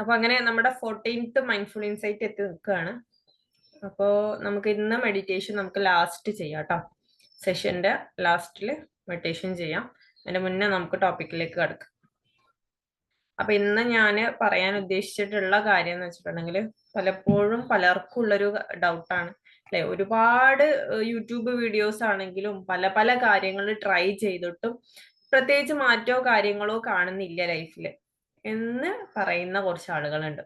അപ്പൊ അങ്ങനെ നമ്മുടെ 14th മൈൻഡ്ഫുൾ ഇൻസൈറ്റ് എത്തി നിൽക്കുകയാണ്. അപ്പോ നമുക്ക് ഇന്ന് മെഡിറ്റേഷൻ നമുക്ക് ലാസ്റ്റ് ചെയ്യാം കേട്ടോ. സെഷന്റെ ലാസ്റ്റിൽ മെഡിറ്റേഷൻ ചെയ്യാം. അതിന്റെ മുന്നേ നമുക്ക് ടോപ്പിക്കിലേക്ക് കടക്കാം. അപ്പൊ ഇന്ന് ഞാൻ പറയാൻ ഉദ്ദേശിച്ചിട്ടുള്ള കാര്യം എന്ന് വെച്ചിട്ടുണ്ടെങ്കിൽ പലപ്പോഴും പലർക്കും ഉള്ളൊരു ഡൗട്ടാണ് അല്ലെ. ഒരുപാട് യൂട്യൂബ് വീഡിയോസ് ആണെങ്കിലും പല പല കാര്യങ്ങൾ ട്രൈ ചെയ്തിട്ടും പ്രത്യേകിച്ച് മാറ്റോ കാര്യങ്ങളോ കാണുന്നില്ല ലൈഫിൽ എന്ന് പറയുന്ന കുറച്ച് ആളുകളുണ്ട്.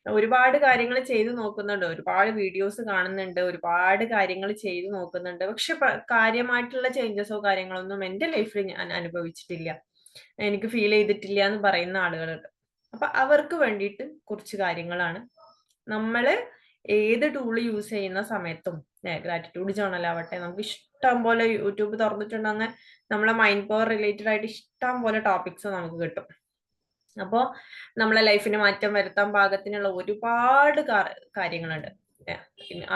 ഒരുപാട് കാര്യങ്ങൾ ചെയ്തു നോക്കുന്നുണ്ട്, ഒരുപാട് വീഡിയോസ് കാണുന്നുണ്ട്, ഒരുപാട് കാര്യങ്ങൾ ചെയ്തു നോക്കുന്നുണ്ട്. പക്ഷെ കാര്യമായിട്ടുള്ള ചേഞ്ചസോ കാര്യങ്ങളൊന്നും എന്റെ ലൈഫിൽ ഞാൻ അനുഭവിച്ചിട്ടില്ല, എനിക്ക് ഫീൽ ചെയ്തിട്ടില്ല എന്ന് പറയുന്ന ആളുകളുണ്ട്. അപ്പൊ അവർക്ക് വേണ്ടിയിട്ട് കുറച്ച് കാര്യങ്ങളാണ്. നമ്മള് ഏത് ടൂൾ യൂസ് ചെയ്യുന്ന സമയത്തും ഗ്രാറ്റിറ്റ്യൂഡ് ജേർണൽ ആവട്ടെ, നമുക്ക് ഇഷ്ടം പോലെ യൂട്യൂബ് തുറന്നിട്ടുണ്ടെങ്കിൽ നമ്മളെ മൈൻഡ് പവർ റിലേറ്റഡ് ആയിട്ട് ഇഷ്ടം പോലെ ടോപ്പിക്സ് നമുക്ക് കിട്ടും. അപ്പോ നമ്മളെ ലൈഫിന് മാറ്റം വരുത്താൻ പാകത്തിനുള്ള ഒരുപാട് കാര്യങ്ങളുണ്ട്.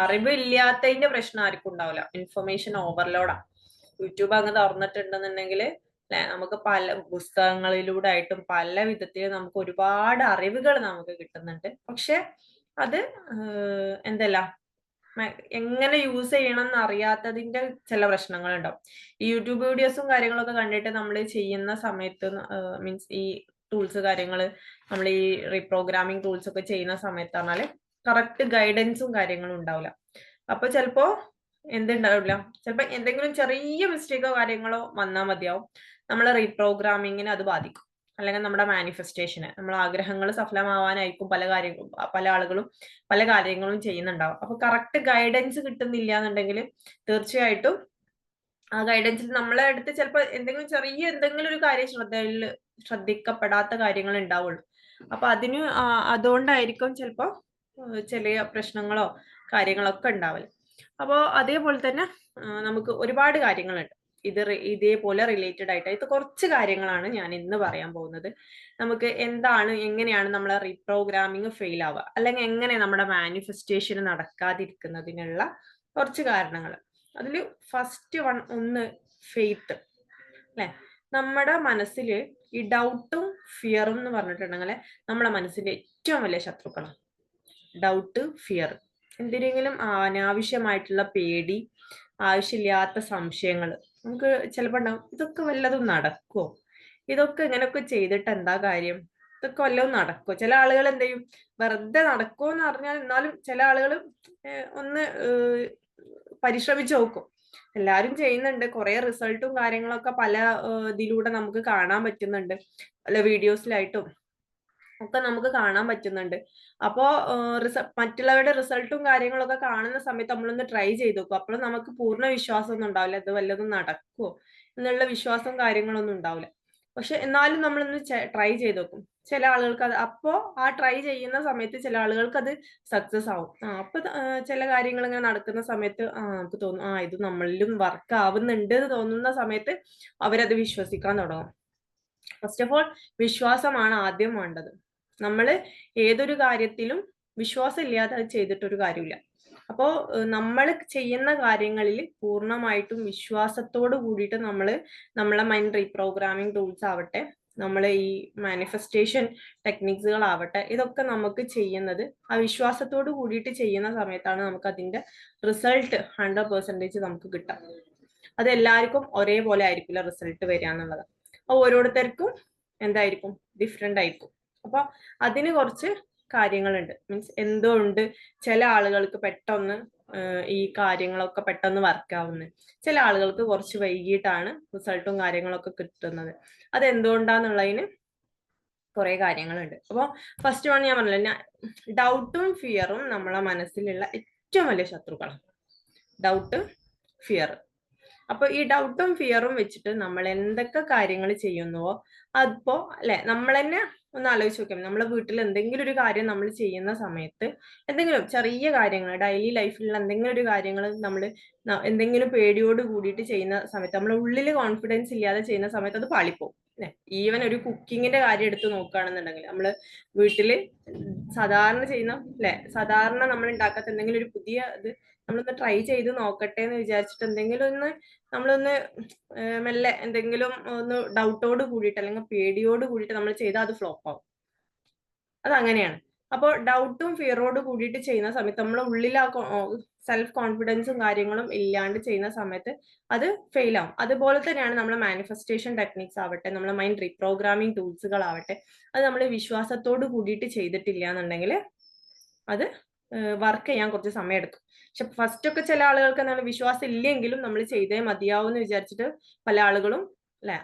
അറിവില്ലാത്തതിന്റെ പ്രശ്നം ആർക്കും ഉണ്ടാവില്ല. ഇൻഫർമേഷൻ ഓവർലോഡാ. യൂട്യൂബ് അങ്ങ് തുറന്നിട്ടുണ്ടെന്നുണ്ടെങ്കിൽ നമുക്ക് പല പുസ്തകങ്ങളിലൂടെ ആയിട്ടും പല വിധത്തിൽ നമുക്ക് ഒരുപാട് അറിവുകൾ നമുക്ക് കിട്ടുന്നുണ്ട്. പക്ഷെ അത് എന്തല്ല എങ്ങനെ യൂസ് ചെയ്യണം എന്ന് അറിയാത്തതിന്റെ ചില പ്രശ്നങ്ങളുണ്ടാവും. ഈ യൂട്യൂബ് വീഡിയോസും കാര്യങ്ങളൊക്കെ കണ്ടിട്ട് നമ്മൾ ചെയ്യുന്ന സമയത്ത് മീൻസ് ഈ ടൂൾസ് കാര്യങ്ങൾ നമ്മൾ ഈ റീപ്രോഗ്രാമിംഗ് ടൂൾസ് ഒക്കെ ചെയ്യുന്ന സമയത്ത് പറഞ്ഞാല് കറക്റ്റ് ഗൈഡൻസും കാര്യങ്ങളും ഉണ്ടാവില്ല. അപ്പൊ ചിലപ്പോ എന്തുണ്ടാവില്ല, ചിലപ്പോ എന്തെങ്കിലും ചെറിയ മിസ്റ്റേക്കോ കാര്യങ്ങളോ വന്നാൽ മതിയാവും, നമ്മളെ റീപ്രോഗ്രാമിങ്ങിനെ അത് ബാധിക്കും. അല്ലെങ്കിൽ നമ്മുടെ മാനിഫെസ്റ്റേഷന്, നമ്മളെ ആഗ്രഹങ്ങൾ സഫലമാവാനായിരിക്കും പല ആളുകളും പല കാര്യങ്ങളും ചെയ്യുന്നുണ്ടാവും. അപ്പൊ കറക്റ്റ് ഗൈഡൻസ് കിട്ടുന്നില്ല എന്നുണ്ടെങ്കിൽ തീർച്ചയായിട്ടും ആ ഗൈഡൻസിൽ നമ്മളെ അടുത്ത് ചിലപ്പോൾ എന്തെങ്കിലും ഒരു കാര്യം ശ്രദ്ധിക്കപ്പെടാത്ത കാര്യങ്ങൾ ഉണ്ടാവുള്ളൂ. അപ്പൊ അതുകൊണ്ടായിരിക്കും ചിലപ്പോ ചെറിയ പ്രശ്നങ്ങളോ കാര്യങ്ങളൊക്കെ ഉണ്ടാവില്ല. അപ്പോൾ അതേപോലെ തന്നെ നമുക്ക് ഒരുപാട് കാര്യങ്ങളുണ്ട് ഇതേപോലെ റിലേറ്റഡ് ആയിട്ട്. ഇത് കുറച്ച് കാര്യങ്ങളാണ് ഞാൻ ഇന്ന് പറയാൻ പോകുന്നത്. നമുക്ക് എങ്ങനെയാണ് നമ്മളെ റീപ്രോഗ്രാമിംഗ് ഫെയിൽ ആവുക, അല്ലെങ്കിൽ എങ്ങനെ നമ്മുടെ മാനിഫെസ്റ്റേഷൻ നടക്കാതിരിക്കുന്നതിനുള്ള കുറച്ച് കാരണങ്ങൾ. അതിൽ ഫസ്റ്റ് ഒന്ന് ഫെയ്ത്ത് അല്ലെ. നമ്മുടെ മനസ്സിൽ ഈ ഡൗട്ടും ഫിയറും എന്ന് പറഞ്ഞിട്ടുണ്ടെങ്കിൽ നമ്മളെ മനസ്സിന്റെ ഏറ്റവും വലിയ ശത്രുക്കളാണ് ഡൗട്ട്, ഫിയർ. എന്തിനെങ്കിലും അനാവശ്യമായിട്ടുള്ള പേടി, ആവശ്യമില്ലാത്ത സംശയങ്ങൾ നമുക്ക് ചിലപ്പോൾ ഉണ്ടാവും. ഇതൊക്കെ വല്ലതും നടക്കുമോ, ഇതൊക്കെ ഇങ്ങനെയൊക്കെ ചെയ്തിട്ട് എന്താ കാര്യം, ഇതൊക്കെ വല്ലതും നടക്കുമോ. ചില ആളുകൾ എന്ത് ചെയ്യും, വെറുതെ നടക്കുമോ എന്ന് പറഞ്ഞാൽ എന്നാലും ചില ആളുകൾ ഒന്ന് പരിശ്രമിച്ചു നോക്കും. എല്ലാരും ചെയ്യുന്നുണ്ട്, കുറെ റിസൾട്ടും കാര്യങ്ങളൊക്കെ പല ഇതിലൂടെ നമുക്ക് കാണാൻ പറ്റുന്നുണ്ട്, പല വീഡിയോസിലായിട്ടും ഒക്കെ നമുക്ക് കാണാൻ പറ്റുന്നുണ്ട്. അപ്പോ മറ്റുള്ളവരുടെ റിസൾട്ടും കാര്യങ്ങളൊക്കെ കാണുന്ന സമയത്ത് നമ്മളൊന്ന് ട്രൈ ചെയ്ത് നോക്കും. അപ്പോഴും നമുക്ക് പൂർണ്ണ വിശ്വാസം ഒന്നും ഉണ്ടാവില്ല, ഇത് വല്ലതും നടക്കുമോ എന്നുള്ള വിശ്വാസം കാര്യങ്ങളൊന്നും ഉണ്ടാവില്ല. പക്ഷെ എന്നാലും നമ്മളൊന്ന് ട്രൈ ചെയ്ത് നോക്കും. ചില ആളുകൾക്ക് അപ്പോ ആ ട്രൈ ചെയ്യുന്ന സമയത്ത് ചില ആളുകൾക്ക് അത് സക്സസ് ആവും. അപ്പൊ ചില കാര്യങ്ങൾ ഇങ്ങനെ നടക്കുന്ന സമയത്ത് നമുക്ക് തോന്നും ഇത് നമ്മളിലും വർക്ക് ആവുന്നുണ്ട് എന്ന് തോന്നുന്ന സമയത്ത് അവരത് വിശ്വസിക്കാൻ തുടങ്ങും. ഫസ്റ്റ് ഓഫ് ഓൾ വിശ്വാസമാണ് ആദ്യം വേണ്ടത്. നമ്മൾ ഏതൊരു കാര്യത്തിലും വിശ്വാസം ഇല്ലാതെ അത് ചെയ്തിട്ടൊരു കാര്യമില്ല. അപ്പോ നമ്മൾ ചെയ്യുന്ന കാര്യങ്ങളിൽ പൂർണ്ണമായിട്ടും വിശ്വാസത്തോട് കൂടിയിട്ട് നമ്മളെ മൈൻഡ് റീപ്രോഗ്രാമിംഗ് ടൂൾസ് ആവട്ടെ, നമ്മൾ ഈ മാനിഫെസ്റ്റേഷൻ ടെക്നിക്സുകളാവട്ടെ, ഇതൊക്കെ നമുക്ക് ചെയ്യുന്നത് ആ വിശ്വാസത്തോട് കൂടിയിട്ട് ചെയ്യുന്ന സമയത്താണ് നമുക്ക് അതിന്റെ റിസൾട്ട് 100% നമുക്ക് കിട്ടാം. അത് എല്ലാവർക്കും ഒരേപോലെ ആയിരിക്കില്ല റിസൾട്ട് വരിക എന്നുള്ളത്. ഓരോരുത്തർക്കും എന്തായിരിക്കും, ഡിഫറെന്റ് ആയിരിക്കും. അപ്പൊ അതിന് കുറച്ച് കാര്യങ്ങളുണ്ട്. മീൻസ് എന്തുകൊണ്ട് ചില ആളുകൾക്ക് പെട്ടെന്ന് ഈ കാര്യങ്ങളൊക്കെ പെട്ടെന്ന് വർക്ക് ആവുന്നത്, ചില ആളുകൾക്ക് കുറച്ച് വൈകിട്ടാണ് റിസൾട്ടും കാര്യങ്ങളൊക്കെ കിട്ടുന്നത്. അത് എന്തുകൊണ്ടാന്നുള്ളതിന് കുറെ കാര്യങ്ങളുണ്ട്. അപ്പൊ ഫസ്റ്റ് വൺ ഞാൻ പറഞ്ഞില്ല, ഡൗട്ടും ഫിയറും നമ്മളെ മനസ്സിലുള്ള ഏറ്റവും വലിയ ശത്രുക്കളാണ്. Doubt, fear. അപ്പൊ ഈ ഡൗട്ടും ഫിയറും വെച്ചിട്ട് നമ്മൾ എന്തൊക്കെ കാര്യങ്ങൾ ചെയ്യുന്നുവോ അപ്പോ അല്ലെ, നമ്മൾ തന്നെ ഒന്ന് ആലോചിച്ച് നോക്കാം. നമ്മളെ വീട്ടിൽ എന്തെങ്കിലും ഒരു കാര്യം നമ്മൾ ചെയ്യുന്ന സമയത്ത്, എന്തെങ്കിലും ചെറിയ കാര്യങ്ങൾ ഡെയിലി ലൈഫിലുള്ള എന്തെങ്കിലും ഒരു കാര്യങ്ങൾ നമ്മൾ എന്തെങ്കിലും പേടിയോട് കൂടിയിട്ട് ചെയ്യുന്ന സമയത്ത്, നമ്മളെ ഉള്ളിൽ കോൺഫിഡൻസ് ഇല്ലാതെ ചെയ്യുന്ന സമയത്ത് അത് പാളിപ്പോവും അല്ലെ. ഈവൻ ഒരു കുക്കിങ്ങിന്റെ കാര്യം എടുത്ത് നോക്കുകയാണെന്നുണ്ടെങ്കിൽ, നമ്മള് വീട്ടില് സാധാരണ ചെയ്യുന്ന അല്ലെ, സാധാരണ നമ്മൾ ഉണ്ടാക്കാത്ത എന്തെങ്കിലും ഒരു പുതിയ ഇത് നമ്മളൊന്ന് ട്രൈ ചെയ്ത് നോക്കട്ടെ എന്ന് വിചാരിച്ചിട്ട് നമ്മളൊന്ന് മെല്ലെ എന്തെങ്കിലും ഒന്ന് ഡൗട്ടോട് കൂടിയിട്ട് അല്ലെങ്കിൽ പേടിയോട് കൂടിയിട്ട് നമ്മൾ ചെയ്താൽ അത് ഫ്ലോപ്പ് ആവും. അതങ്ങനെയാണ്. അപ്പോൾ ഡൗട്ടും ഫിയറോട് കൂടിയിട്ട് ചെയ്യുന്ന സമയത്ത് നമ്മളെ ഉള്ളിൽ ആ സെൽഫ് കോൺഫിഡൻസും കാര്യങ്ങളും ഇല്ലാണ്ട് ചെയ്യുന്ന സമയത്ത് അത് ഫെയിൽ ആവും. അതുപോലെ തന്നെയാണ് നമ്മളെ മാനിഫെസ്റ്റേഷൻ ടെക്നിക്സ് ആവട്ടെ, നമ്മളെ മൈൻഡ് റീപ്രോഗ്രാമിംഗ് ടൂൾസുകളാവട്ടെ, അത് നമ്മൾ വിശ്വാസത്തോട് കൂടിയിട്ട് ചെയ്തിട്ടില്ല എന്നുണ്ടെങ്കിൽ അത് വർക്ക് ചെയ്യാൻ കുറച്ച് സമയം എടുക്കും. പക്ഷെ ഫസ്റ്റ് ഒക്കെ ചില ആളുകൾക്ക് എന്താണ് വിശ്വാസം ഇല്ലെങ്കിലും നമ്മൾ ചെയ്തേ മതിയാവും എന്ന് വിചാരിച്ചിട്ട് പല ആളുകളും അല്ലെ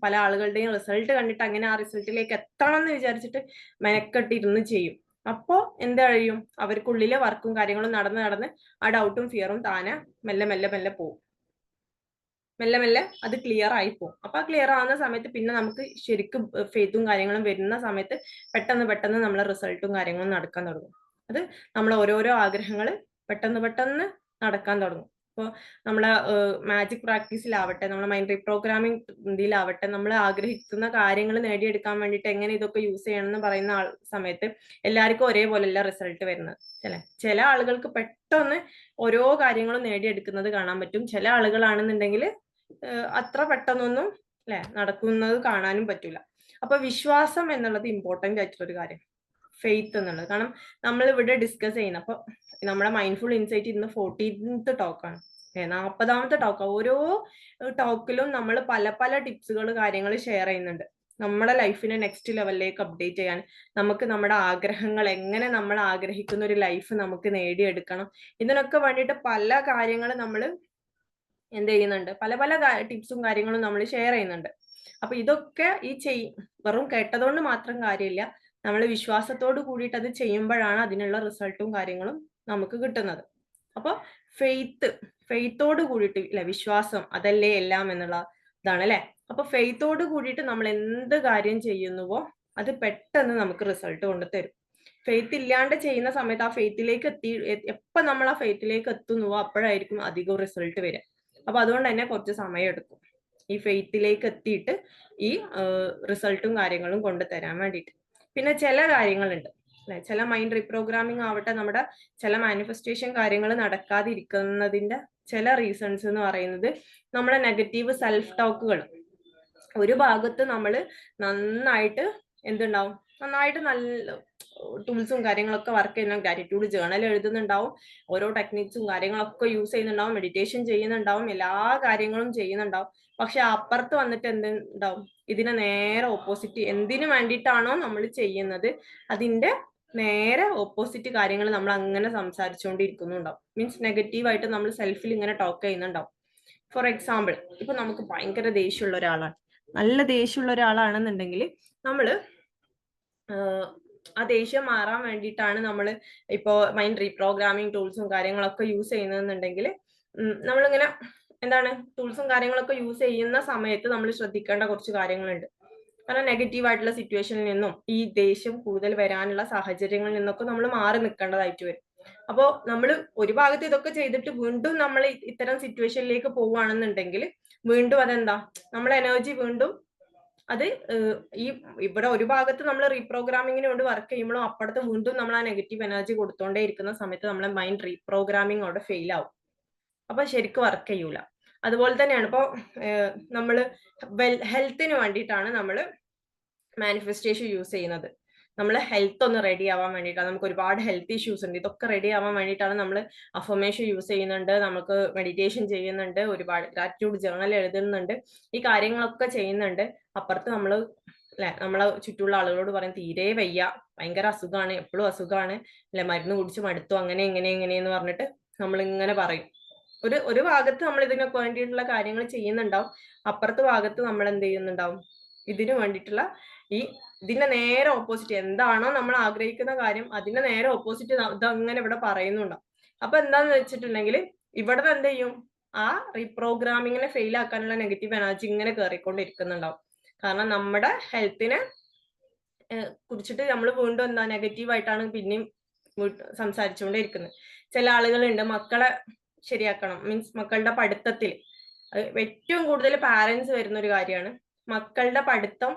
പല ആളുകളുടെയും റിസൾട്ട് കണ്ടിട്ട് അങ്ങനെ ആ റിസൾട്ടിലേക്ക് എത്തണം എന്ന് വിചാരിച്ചിട്ട് മെനക്കെട്ടിരുന്ന് ചെയ്യും. അപ്പോ എന്താ കഴിയും, അവർക്കുള്ളിലെ വർക്കും കാര്യങ്ങളും നടന്ന് നടന്ന് ആ ഡൗട്ടും ഫിയറും താനെ മെല്ലെ മെല്ലെ മെല്ലെ പോകും. മെല്ലെ മെല്ലെ അത് ക്ലിയർ ആയി പോകും. അപ്പൊ ആ ക്ലിയർ ആവുന്ന സമയത്ത് പിന്നെ നമുക്ക് ശരിക്കും ഫെയ്ത്തും കാര്യങ്ങളും വരുന്ന സമയത്ത് പെട്ടെന്ന് പെട്ടെന്ന് നമ്മളെ റിസൾട്ടും കാര്യങ്ങളും നടക്കാൻ തുടങ്ങും. അത് നമ്മളെ ഓരോരോ ആഗ്രഹങ്ങൾ പെട്ടെന്ന് പെട്ടെന്ന് നടക്കാൻ തുടങ്ങും. ഇപ്പോൾ നമ്മളെ മാജിക് പ്രാക്ടീസിലാവട്ടെ, നമ്മളെ മൈൻഡ് റീപ്രോഗ്രാമിംഗ് ഇതിലാവട്ടെ, നമ്മൾ ആഗ്രഹിക്കുന്ന കാര്യങ്ങൾ നേടിയെടുക്കാൻ വേണ്ടിയിട്ട് എങ്ങനെ ഇതൊക്കെ യൂസ് ചെയ്യണം എന്ന് പറയുന്ന സമയത്ത് എല്ലാവർക്കും ഒരേപോലെയല്ല റിസൾട്ട് വരുന്നത്. ചില ആളുകൾക്ക് പെട്ടെന്ന് ഓരോ കാര്യങ്ങളും നേടിയെടുക്കുന്നത് കാണാൻ പറ്റും. ചില ആളുകളാണെന്നുണ്ടെങ്കിൽ അത്ര പെട്ടെന്നൊന്നും അല്ലെ നടക്കുന്നത് കാണാനും പറ്റൂല. അപ്പൊ വിശ്വാസം എന്നുള്ളത് ഇമ്പോർട്ടന്റ് ആയിട്ടുള്ള ഒരു കാര്യം, ഫെയ്ത്ത് എന്നുള്ളത്. കാരണം നമ്മൾ ഇവിടെ ഡിസ്കസ് ചെയ്യുന്ന അപ്പൊ നമ്മുടെ മൈൻഡ്ഫുൾ ഇൻസൈറ്റ് ഇന്ന് 14th ടോക്കാണ്, 40ാമത്തെ ടോക്കാണ്. ഓരോ ടോക്കിലും നമ്മൾ പല പല ടിപ്സുകൾ കാര്യങ്ങൾ ഷെയർ ചെയ്യുന്നുണ്ട്. നമ്മുടെ ലൈഫിനെ നെക്സ്റ്റ് ലെവലിലേക്ക് അപ്ഡേറ്റ് ചെയ്യാൻ, നമുക്ക് നമ്മുടെ ആഗ്രഹങ്ങൾ എങ്ങനെ നമ്മൾ ആഗ്രഹിക്കുന്ന ഒരു ലൈഫ് നമുക്ക് നേടിയെടുക്കണം, ഇതിനൊക്കെ വേണ്ടിയിട്ട് പല കാര്യങ്ങൾ നമ്മൾ എന്ത് ചെയ്യുന്നുണ്ട്, പല പല ടിപ്സും കാര്യങ്ങളും നമ്മൾ ഷെയർ ചെയ്യുന്നുണ്ട്. അപ്പൊ ഇതൊക്കെ വെറും കേട്ടതുകൊണ്ട് മാത്രം കാര്യമില്ല, നമ്മൾ വിശ്വാസത്തോട് കൂടിയിട്ട് അത് ചെയ്യുമ്പോഴാണ് അതിനുള്ള റിസൾട്ടും കാര്യങ്ങളും നമുക്ക് കിട്ടുന്നത്. അപ്പൊ ഫെയ്ത്തോട് കൂടിയിട്ട് അല്ലെ, വിശ്വാസം അതല്ലേ എല്ലാം എന്നുള്ള ഇതാണ് അല്ലെ. അപ്പൊ ഫെയ്ത്തോട് കൂടിയിട്ട് നമ്മൾ എന്ത് കാര്യം ചെയ്യുന്നുവോ അത് പെട്ടെന്ന് നമുക്ക് റിസൾട്ട് കൊണ്ട് തരും. ഫെയ്ത്ത് ഇല്ലാണ്ട് ചെയ്യുന്ന സമയത്ത് ആ ഫെയ്ത്തിലേക്ക് എപ്പോ നമ്മൾ ആ ഫെയ്ത്തിലേക്ക് എത്തുന്നുവോ അപ്പോഴായിരിക്കും അധികം റിസൾട്ട് വരിക. അപ്പൊ അതുകൊണ്ട് തന്നെ കുറച്ച് സമയം എടുക്കും ഈ ഫെയ്ത്തിലേക്ക് എത്തിയിട്ട് ഈ റിസൾട്ടും കാര്യങ്ങളും കൊണ്ടുതരാൻ വേണ്ടിയിട്ട്. പിന്നെ ചില കാര്യങ്ങളുണ്ട് അല്ലെ, ചില മൈൻഡ് റീപ്രോഗ്രാമിംഗ് ആവട്ടെ, നമ്മുടെ ചില മാനിഫെസ്റ്റേഷൻ കാര്യങ്ങൾ നടക്കാതിരിക്കുന്നതിന്റെ ചില റീസൺസ് എന്ന് പറയുന്നത് നമ്മുടെ നെഗറ്റീവ് സെൽഫ് ടോക്കുകൾ. ഒരു ഭാഗത്ത് നമ്മൾ നന്നായിട്ട് എന്തുണ്ടാവും, നന്നായിട്ട് നല്ല ടൂൾസും കാര്യങ്ങളൊക്കെ വർക്ക് ചെയ്യുന്ന ഗ്രാറ്റിറ്റ്യൂഡ് ജേണൽ എഴുതുന്നുണ്ടാവും, ഓരോ ടെക്നിക്സും കാര്യങ്ങളൊക്കെ യൂസ് ചെയ്യുന്നുണ്ടാവും, മെഡിറ്റേഷൻ ചെയ്യുന്നുണ്ടാവും, എല്ലാ കാര്യങ്ങളും ചെയ്യുന്നുണ്ടാവും. പക്ഷെ അപ്പുറത്ത് വന്നിട്ട് എന്തുണ്ടാവും, ഇതിനെ നേരെ ഓപ്പോസിറ്റ്, എന്തിനു വേണ്ടിയിട്ടാണോ നമ്മൾ ചെയ്യുന്നത് അതിന്റെ നേരെ ഓപ്പോസിറ്റ് കാര്യങ്ങൾ നമ്മൾ അങ്ങനെ സംസാരിച്ചുകൊണ്ടിരിക്കുന്നുണ്ടാവും. മീൻസ് നെഗറ്റീവായിട്ട് നമ്മൾ സെൽഫിൽ ഇങ്ങനെ ടോക്ക് ചെയ്യുന്നുണ്ടാവും. ഫോർ എക്സാമ്പിൾ, ഇപ്പൊ നമുക്ക് ഭയങ്കര ദേഷ്യമുള്ള ഒരാളാണ്, നല്ല ദേഷ്യമുള്ള ഒരാളാണെന്നുണ്ടെങ്കിൽ നമ്മൾ ആ ദേഷ്യം മാറാൻ വേണ്ടിയിട്ടാണ് നമ്മൾ ഇപ്പോ മൈൻഡ് റീപ്രോഗ്രാമിംഗ് ടൂൾസും കാര്യങ്ങളൊക്കെ യൂസ് ചെയ്യുന്നതെന്നുണ്ടെങ്കിൽ നമ്മളിങ്ങനെ എന്താണ് ടൂൾസും കാര്യങ്ങളൊക്കെ യൂസ് ചെയ്യുന്ന സമയത്ത് നമ്മൾ ശ്രദ്ധിക്കേണ്ട കുറച്ച് കാര്യങ്ങളുണ്ട്. കാരണം നെഗറ്റീവ് ആയിട്ടുള്ള സിറ്റുവേഷനിൽ നിന്നും ഈ ദേഷ്യം കൂടുതൽ വരാനുള്ള സാഹചര്യങ്ങളിൽ നിന്നൊക്കെ നമ്മൾ മാറി നിൽക്കേണ്ടതായിട്ട് വരും. അപ്പോ നമ്മൾ ഒരു ഭാഗത്ത് ഇതൊക്കെ ചെയ്തിട്ട് വീണ്ടും നമ്മൾ ഇത്തരം സിറ്റുവേഷനിലേക്ക് പോവുകയാണെന്നുണ്ടെങ്കിൽ വീണ്ടും അതെന്താ, നമ്മളെ എനർജി വീണ്ടും അത് ഇവിടെ ഒരു ഭാഗത്ത് നമ്മൾ റീപ്രോഗ്രാമിങ്ങിന് വേണ്ടി വർക്ക് ചെയ്യുമ്പോഴും അപ്പുറത്ത് വീണ്ടും നമ്മൾ ആ നെഗറ്റീവ് എനർജി കൊടുത്തോണ്ടേ ഇരിക്കുന്ന സമയത്ത് നമ്മളെ മൈൻഡ് റീപ്രോഗ്രാമിംഗ് അവിടെ ഫെയിൽ ആവും. അപ്പൊ ശരിക്കും വർക്ക് ചെയ്യൂല. അതുപോലെ തന്നെയാണ് ഇപ്പൊ നമ്മൾ ഹെൽത്തിന് വേണ്ടിയിട്ടാണ് നമ്മൾ മാനിഫെസ്റ്റേഷൻ യൂസ് ചെയ്യുന്നത്. നമ്മൾ ഹെൽത്ത് ഒന്ന് റെഡി ആവാൻ വേണ്ടിയിട്ടാണ്, നമുക്ക് ഒരുപാട് ഹെൽത്ത് ഇഷ്യൂസ് ഉണ്ട്, ഇതൊക്കെ റെഡി ആവാൻ വേണ്ടിയിട്ടാണ് നമ്മൾ അഫർമേഷൻ യൂസ് ചെയ്യുന്നുണ്ട്, നമുക്ക് മെഡിറ്റേഷൻ ചെയ്യുന്നുണ്ട്, ഒരുപാട് ഗ്രാറ്റിറ്റ്യൂഡ് ജേണൽ എഴുതുന്നുണ്ട്, ഈ കാര്യങ്ങളൊക്കെ ചെയ്യുന്നുണ്ട്. അപ്പുറത്ത് നമ്മൾ അല്ലെ നമ്മളെ ചുറ്റുള്ള ആളുകളോട് പറയും തീരെ വയ്യ, ഭയങ്കര അസുഖമാണ്, എപ്പോഴും അസുഖമാണ് അല്ലെ, മരുന്ന് കുടിച്ച് മടുത്തു, അങ്ങനെ എങ്ങനെയെന്ന് പറഞ്ഞിട്ട് നമ്മൾ ഇങ്ങനെ പറയും. ഒരു ഭാഗത്ത് നമ്മൾ ഇതിനൊക്കെ വേണ്ടിയിട്ടുള്ള കാര്യങ്ങൾ ചെയ്യുന്നുണ്ടാവും, അപ്പുറത്തെ ഭാഗത്ത് നമ്മൾ എന്ത് ചെയ്യുന്നുണ്ടാവും, ഇതിനു വേണ്ടിയിട്ടുള്ള ഇതിന്റെ നേരെ ഓപ്പോസിറ്റ് എന്താണോ നമ്മൾ ആഗ്രഹിക്കുന്ന കാര്യം അതിന്റെ നേരെ ഓപ്പോസിറ്റ് ഇതങ്ങനെ ഇവിടെ പറയുന്നുണ്ടാവും. അപ്പൊ എന്താന്ന് വെച്ചിട്ടുണ്ടെങ്കിൽ ഇവിടെ എന്ത് ചെയ്യും, ആ റീപ്രോഗ്രാമിങ്ങിനെ ഫെയിൽ ആക്കാനുള്ള നെഗറ്റീവ് എനർജി ഇങ്ങനെ കയറിക്കൊണ്ടിരിക്കുന്നുണ്ടാവും. കാരണം നമ്മുടെ ഹെൽത്തിനെ കുറിച്ചിട്ട് നമ്മൾ വീണ്ടും എന്താ നെഗറ്റീവ് ആയിട്ടാണ് പിന്നെയും സംസാരിച്ചുകൊണ്ടിരിക്കുന്നത്. ചില ആളുകളുണ്ട് മക്കളെ ശരിയാക്കണം, മീൻസ് മക്കളുടെ പഠിത്തത്തിൽ ഏറ്റവും കൂടുതൽ പാരന്റ്സ് വരുന്ന ഒരു കാര്യമാണ്, മക്കളുടെ പഠിത്തം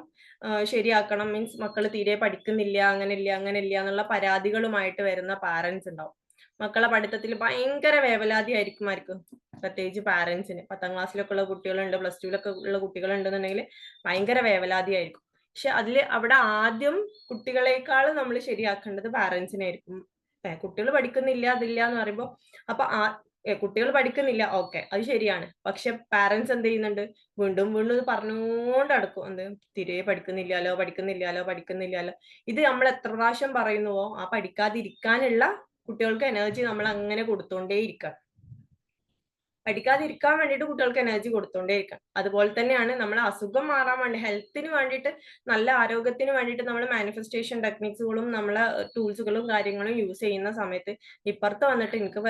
ശരിയാക്കണം, മീൻസ് മക്കൾ തീരെ പഠിക്കുന്നില്ല, അങ്ങനെയില്ല എന്നുള്ള പരാതികളുമായിട്ട് വരുന്ന പാരന്റ്സ് ഉണ്ടാവും. മക്കളെ പഠിത്തത്തിൽ ഭയങ്കര വേവലാതി ആയിരിക്കും പ്രത്യേകിച്ച് പാരന്റ്സിന്. 10ാം ക്ലാസ്സിലൊക്കെ ഉള്ള കുട്ടികളുണ്ട്, പ്ലസ് ടുവിലൊക്കെ ഉള്ള കുട്ടികളുണ്ടെന്നുണ്ടെങ്കിൽ ഭയങ്കര വേവലാതി ആയിരിക്കും. പക്ഷെ അവിടെ ആദ്യം കുട്ടികളെക്കാൾ നമ്മൾ ശരിയാക്കേണ്ടത് പാരന്റ്സിനായിരിക്കും. കുട്ടികൾ പഠിക്കുന്നില്ല അതില്ല എന്ന് പറയുമ്പോൾ അപ്പൊ കുട്ടികൾ പഠിക്കുന്നില്ല, ഓക്കെ, അത് ശരിയാണ്. പക്ഷെ പാരന്റ്സ് എന്ത് ചെയ്യുന്നുണ്ട്? വീണ്ടും വീണ്ടും ഇത് പറഞ്ഞുകൊണ്ട് നടക്കും. എന്ത്? തീരെ പഠിക്കുന്നില്ലാലോ, പഠിക്കുന്നില്ലാലോ, പഠിക്കുന്നില്ലാലോ. ഇത് നമ്മൾ എത്ര പ്രാവശ്യം പറയുന്നുവോ ആ പഠിക്കാതിരിക്കാനുള്ള കുട്ടികൾക്ക് എനർജി നമ്മൾ അങ്ങനെ കൊടുത്തോണ്ടേയിരിക്കണം. പഠിക്കാതിരിക്കാൻ വേണ്ടിയിട്ട് കുട്ടികൾക്ക് എനർജി കൊടുത്തോണ്ടേയിരിക്കണം. അതുപോലെ തന്നെയാണ് നമ്മൾ അസുഖം മാറാൻ വേണ്ടി, ഹെൽത്തിന് വേണ്ടിയിട്ട്, നല്ല ആരോഗ്യത്തിന് വേണ്ടിയിട്ട് നമ്മൾ മാനിഫെസ്റ്റേഷൻ ടെക്നിക്സുകളും നമ്മളെ ടൂൾസുകളും കാര്യങ്ങളും യൂസ് ചെയ്യുന്ന സമയത്ത് ഇപ്പുറത്ത് വന്നിട്ട് എനിക്ക്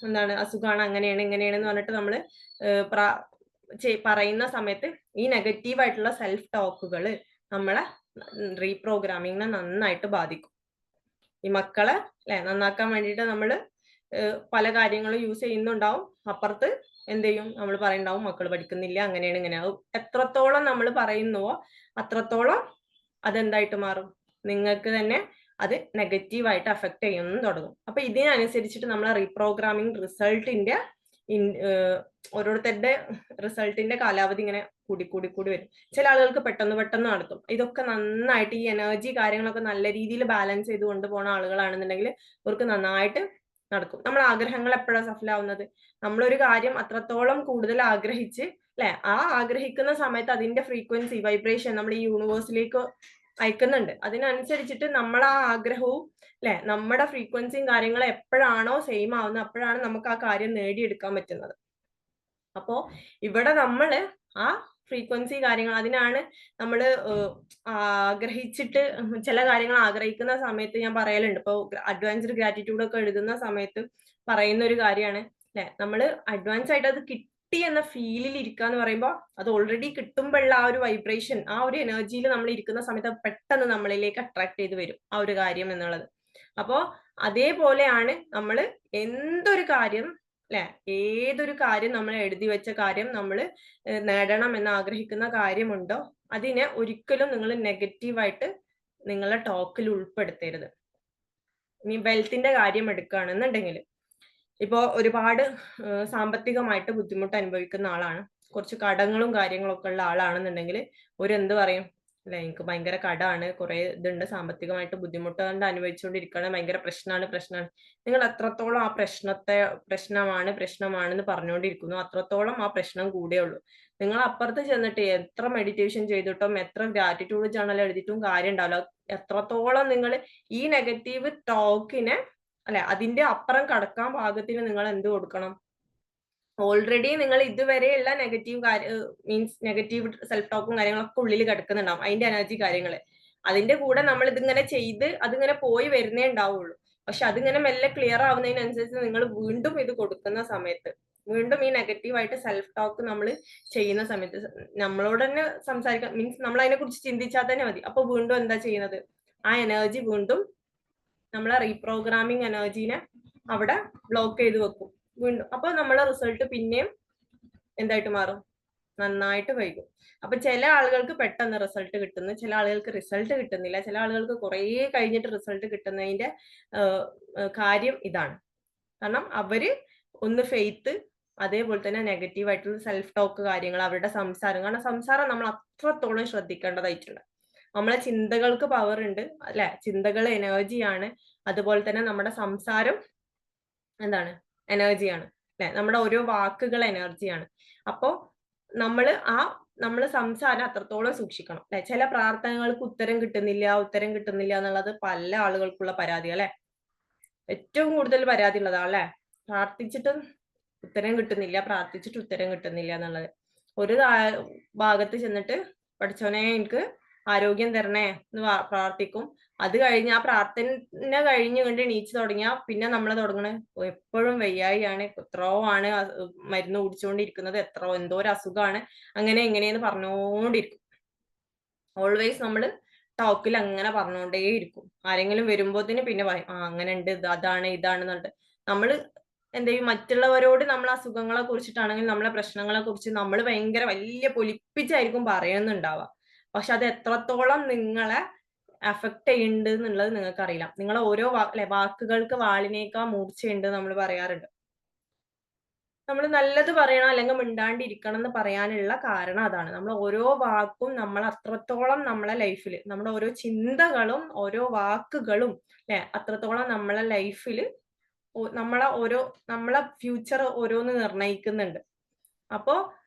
എന്താണ് അസുഖമാണ്, അങ്ങനെയാണ് ഇങ്ങനെയാണ് എന്ന് പറഞ്ഞിട്ട് നമ്മൾ പറയുന്ന സമയത്ത് ഈ നെഗറ്റീവ് ആയിട്ടുള്ള സെൽഫ് ടോക്കുകൾ നമ്മളെ റീപ്രോഗ്രാമിങ്ങിനെ നന്നായിട്ട് ബാധിക്കും. ഈ മക്കളെ നന്നാക്കാൻ വേണ്ടിയിട്ട് നമ്മൾ പല കാര്യങ്ങളും യൂസ് ചെയ്യുന്നുണ്ടാവും. അപ്പുറത്ത് എന്ത് ചെയ്യും? നമ്മൾ പറയുണ്ടാവും മക്കൾ പഠിക്കുന്നില്ല, അങ്ങനെയാണ് ഇങ്ങനെയാവും. എത്രത്തോളം നമ്മൾ പറയുന്നുവോ അത്രത്തോളം അതെന്തായിട്ട് മാറും? നിങ്ങൾക്ക് തന്നെ അത് നെഗറ്റീവായിട്ട് അഫക്ട് ചെയ്യുന്നു തുടങ്ങും. അപ്പൊ ഇതിനനുസരിച്ചിട്ട് നമ്മളെ റീപ്രോഗ്രാമിംഗ് റിസൾട്ടിന്റെ ഓരോരുത്തരുടെ റിസൾട്ടിന്റെ കാലാവധി ഇങ്ങനെ കൂടി വരും. ചില ആളുകൾക്ക് പെട്ടെന്ന് നടത്തും. ഇതൊക്കെ നന്നായിട്ട് ഈ എനർജി കാര്യങ്ങളൊക്കെ നല്ല രീതിയിൽ ബാലൻസ് ചെയ്ത് കൊണ്ടുപോകുന്ന ആളുകളാണെന്നുണ്ടെങ്കിൽ അവർക്ക് നന്നായിട്ട് നടക്കും. നമ്മൾ ആഗ്രഹങ്ങൾ എപ്പോഴാണ് സഫലമാവുന്നത്? നമ്മളൊരു കാര്യം അത്രത്തോളം കൂടുതൽ ആഗ്രഹിച്ച് ആ ആഗ്രഹിക്കുന്ന സമയത്ത് അതിന്റെ ഫ്രീക്വൻസി വൈബ്രേഷൻ നമ്മൾ ഈ യൂണിവേഴ്സിലേക്ക് അയക്കുന്നുണ്ട്. അതിനനുസരിച്ചിട്ട് നമ്മൾ ആ ആഗ്രഹവും നമ്മുടെ ഫ്രീക്വൻസിയും കാര്യങ്ങളും എപ്പോഴാണോ സെയിം ആവുന്നത് അപ്പോഴാണ് നമുക്ക് ആ കാര്യം നേടിയെടുക്കാൻ പറ്റുന്നത്. അപ്പോ ഇവിടെ നമ്മള് ആ ഫ്രീക്വൻസി കാര്യങ്ങൾ, അതിനാണ് നമ്മൾ ആഗ്രഹിച്ചിട്ട് ചില കാര്യങ്ങൾ ആഗ്രഹിക്കുന്ന സമയത്ത് ഞാൻ പറയലുണ്ട്. ഇപ്പൊ അഡ്വാൻസ്ഡ് ഗ്രാറ്റിറ്റ്യൂഡ് ഒക്കെ എഴുതുന്ന സമയത്ത് പറയുന്ന ഒരു കാര്യമാണ് നമ്മൾ അഡ്വാൻസ് ആയിട്ട് അത് കിട്ടി എന്ന ഫീലിൽ ഇരിക്കുക എന്ന് പറയുമ്പോൾ അത് ഓൾറെഡി കിട്ടുമ്പോഴുള്ള ആ ഒരു വൈബ്രേഷൻ, ആ ഒരു എനർജിയിൽ നമ്മൾ ഇരിക്കുന്ന സമയത്ത് പെട്ടെന്ന് നമ്മളിലേക്ക് അട്രാക്ട് ചെയ്ത് വരും ആ ഒരു കാര്യം എന്നുള്ളത്. അപ്പോ അതേപോലെയാണ് നമ്മൾ എന്തൊരു കാര്യം ഏതൊരു കാര്യം നമ്മൾ എഴുതി വെച്ച കാര്യം നമ്മൾ നേടണം എന്ന് ആഗ്രഹിക്കുന്ന കാര്യമുണ്ടോ അതിനെ ഒരിക്കലും നിങ്ങൾ നെഗറ്റീവായിട്ട് നിങ്ങളുടെ ടോക്കിൽ ഉൾപ്പെടുത്തരുത്. ഇനി വെൽത്തിന്റെ കാര്യം എടുക്കുകയാണെന്നുണ്ടെങ്കിൽ, ഇപ്പോ ഒരുപാട് സാമ്പത്തികമായിട്ട് ബുദ്ധിമുട്ട് അനുഭവിക്കുന്ന ആളാണ്, കുറച്ച് കടങ്ങളും കാര്യങ്ങളൊക്കെ ഉള്ള ആളാണെന്നുണ്ടെങ്കിൽ എന്ത് പറയും? എനിക്ക് ഭയങ്കര കടമാണ്, കുറെ ഇതുണ്ട്, സാമ്പത്തികമായിട്ട് ബുദ്ധിമുട്ട് കൊണ്ട് അനുഭവിച്ചുകൊണ്ടിരിക്കുകയാണ്, ഭയങ്കര പ്രശ്നമാണ്. നിങ്ങൾ എത്രത്തോളം ആ പ്രശ്നമാണെന്ന് പറഞ്ഞുകൊണ്ടിരിക്കുന്നു അത്രത്തോളം ആ പ്രശ്നം കൂടെയുള്ളൂ. നിങ്ങൾ അപ്പുറത്ത് ചെന്നിട്ട് എത്ര മെഡിറ്റേഷൻ ചെയ്തിട്ടും എത്ര ഗ്രാറ്റിറ്റ്യൂഡ് ജേണൽ എഴുതിയിട്ടും കാര്യം ഉണ്ടാവില്ല. എത്രത്തോളം നിങ്ങൾ ഈ നെഗറ്റീവ് ടോക്കിനെ അതിന്റെ അപ്പുറം കടക്കാൻ പാകത്തിന് നിങ്ങൾ എന്ത് കൊടുക്കണം? ഓൾറെഡി നിങ്ങൾ ഇതുവരെയുള്ള നെഗറ്റീവ് സെൽഫ് ടോക്കും കാര്യങ്ങളൊക്കെ ഉള്ളിൽ കിടക്കുന്നുണ്ടാവും, അതിന്റെ എനർജി കാര്യങ്ങള്. അതിന്റെ കൂടെ നമ്മൾ ഇതിങ്ങനെ ചെയ്ത് അതിങ്ങനെ പോയി വരുന്നേ ഉണ്ടാവുള്ളൂ. പക്ഷെ അതിങ്ങനെ മെല്ലെ ക്ലിയർ ആവുന്നതിനനുസരിച്ച് നിങ്ങൾ വീണ്ടും ഇത് കൊടുക്കുന്ന സമയത്ത്, വീണ്ടും ഈ നെഗറ്റീവായിട്ട് സെൽഫ് ടോക്ക് നമ്മൾ ചെയ്യുന്ന സമയത്ത് നമ്മളോട് തന്നെ സംസാരിക്കാൻ നമ്മൾ അതിനെ കുറിച്ച് ചിന്തിച്ചാൽ തന്നെ മതി. അപ്പൊ വീണ്ടും എന്താ ചെയ്യുന്നത്? ആ എനർജി വീണ്ടും നമ്മളെ റീപ്രോഗ്രാമിംഗ് എനർജീനെ അവിടെ ബ്ലോക്ക് ചെയ്ത് വെക്കും വീണ്ടും. അപ്പൊ നമ്മളെ റിസൾട്ട് പിന്നെയും എന്തായിട്ട് മാറും? നന്നായിട്ട് വൈകും. അപ്പൊ ചില ആളുകൾക്ക് പെട്ടെന്ന് റിസൾട്ട് കിട്ടുന്നു, ചില ആളുകൾക്ക് റിസൾട്ട് കിട്ടുന്നില്ല, ചില ആളുകൾക്ക് കുറേ കഴിഞ്ഞിട്ട് റിസൾട്ട് കിട്ടുന്നതിന്റെ കാര്യം ഇതാണ്. കാരണം അവര് ഒന്ന് ഫെയ്ത്ത്, അതേപോലെ തന്നെ നെഗറ്റീവ് ആയിട്ടുള്ള സെൽഫ് ടോക്ക് കാര്യങ്ങൾ, അവരുടെ സംസാരം. കാരണം സംസാരം നമ്മൾ അത്രത്തോളം ശ്രദ്ധിക്കേണ്ടതായിട്ടുണ്ട്. നമ്മളെ ചിന്തകൾക്ക് പവർ ഉണ്ട് ചിന്തകൾ എനർജിയാണ്. അതുപോലെ തന്നെ നമ്മുടെ സംസാരം എന്താണ്? എനർജിയാണ് നമ്മുടെ ഓരോ വാക്കുകൾ എനർജിയാണ്. അപ്പോ നമ്മള് സംസാരം അത്രത്തോളം സൂക്ഷിക്കണം ചില പ്രാർത്ഥനകൾക്ക് ഉത്തരം കിട്ടുന്നില്ല എന്നുള്ളത് പല ആളുകൾക്കുള്ള പരാതി ഏറ്റവും കൂടുതൽ പരാതി ഉള്ളതാ പ്രാർത്ഥിച്ചിട്ട് ഉത്തരം കിട്ടുന്നില്ല എന്നുള്ളത്. ഒരു ഭാഗത്ത് ചെന്നിട്ട് പഠിച്ചോനെ എനിക്ക് ആരോഗ്യം തരണേ എന്ന് പ്രാർത്ഥിക്കും. അത് കഴിഞ്ഞ് ആ പ്രാർത്ഥന കഴിഞ്ഞ് കണ്ട് എണീച്ച് തുടങ്ങിയാൽ പിന്നെ നമ്മൾ തുടങ്ങണേ എപ്പോഴും വയ്യായിയാണ്, എത്രയോ ആണ് മരുന്ന് കുടിച്ചുകൊണ്ടിരിക്കുന്നത്, എന്തോ ഒരു അസുഖമാണ്, അങ്ങനെ എങ്ങനെയെന്ന് പറഞ്ഞുകൊണ്ടിരിക്കും. ഓൾവേസ് നമ്മൾ ടോക്കിൽ അങ്ങനെ പറഞ്ഞുകൊണ്ടേയിരിക്കും. ആരെങ്കിലും വരുമ്പോഴത്തേന് പിന്നെ പറയും അങ്ങനെ ഉണ്ട്, അതാണ് ഇതാണ് എന്നിട്ട് നമ്മൾ എന്ത് ചെയ്യും? മറ്റുള്ളവരോട് നമ്മൾ അസുഖങ്ങളെ കുറിച്ചിട്ടാണെങ്കിൽ നമ്മളെ പ്രശ്നങ്ങളെ കുറിച്ച് നമ്മൾ ഭയങ്കര വലിയ പൊലിപ്പിച്ചായിരിക്കും പറയുന്നുണ്ടാവുക. പക്ഷെ അത് എത്രത്തോളം നിങ്ങളെ അഫക്ട് ചെയ്യുന്നുണ്ട് എന്നുള്ളത് നിങ്ങൾക്ക് അറിയില്ല. നിങ്ങളെ ഓരോ വാക്കുകൾക്ക് വാളിനേക്കാൾ മൂർച്ചയുണ്ട് നമ്മൾ പറയാറുണ്ട്. നമ്മൾ നല്ലത് പറയണം അല്ലെങ്കിൽ മിണ്ടാണ്ടിരിക്കണം എന്ന് പറയാനുള്ള കാരണം അതാണ്. നമ്മൾ ഓരോ വാക്കും നമ്മൾ അത്രത്തോളം നമ്മളെ ലൈഫിൽ നമ്മുടെ ഓരോ ചിന്തകളും ഓരോ വാക്കുകളും ല്ലേ അത്രത്തോളം നമ്മളെ ലൈഫിൽ നമ്മളെ ഫ്യൂച്ചർ ഓരോന്ന് നിർണ്ണയിക്കുന്നുണ്ട്. അപ്പോ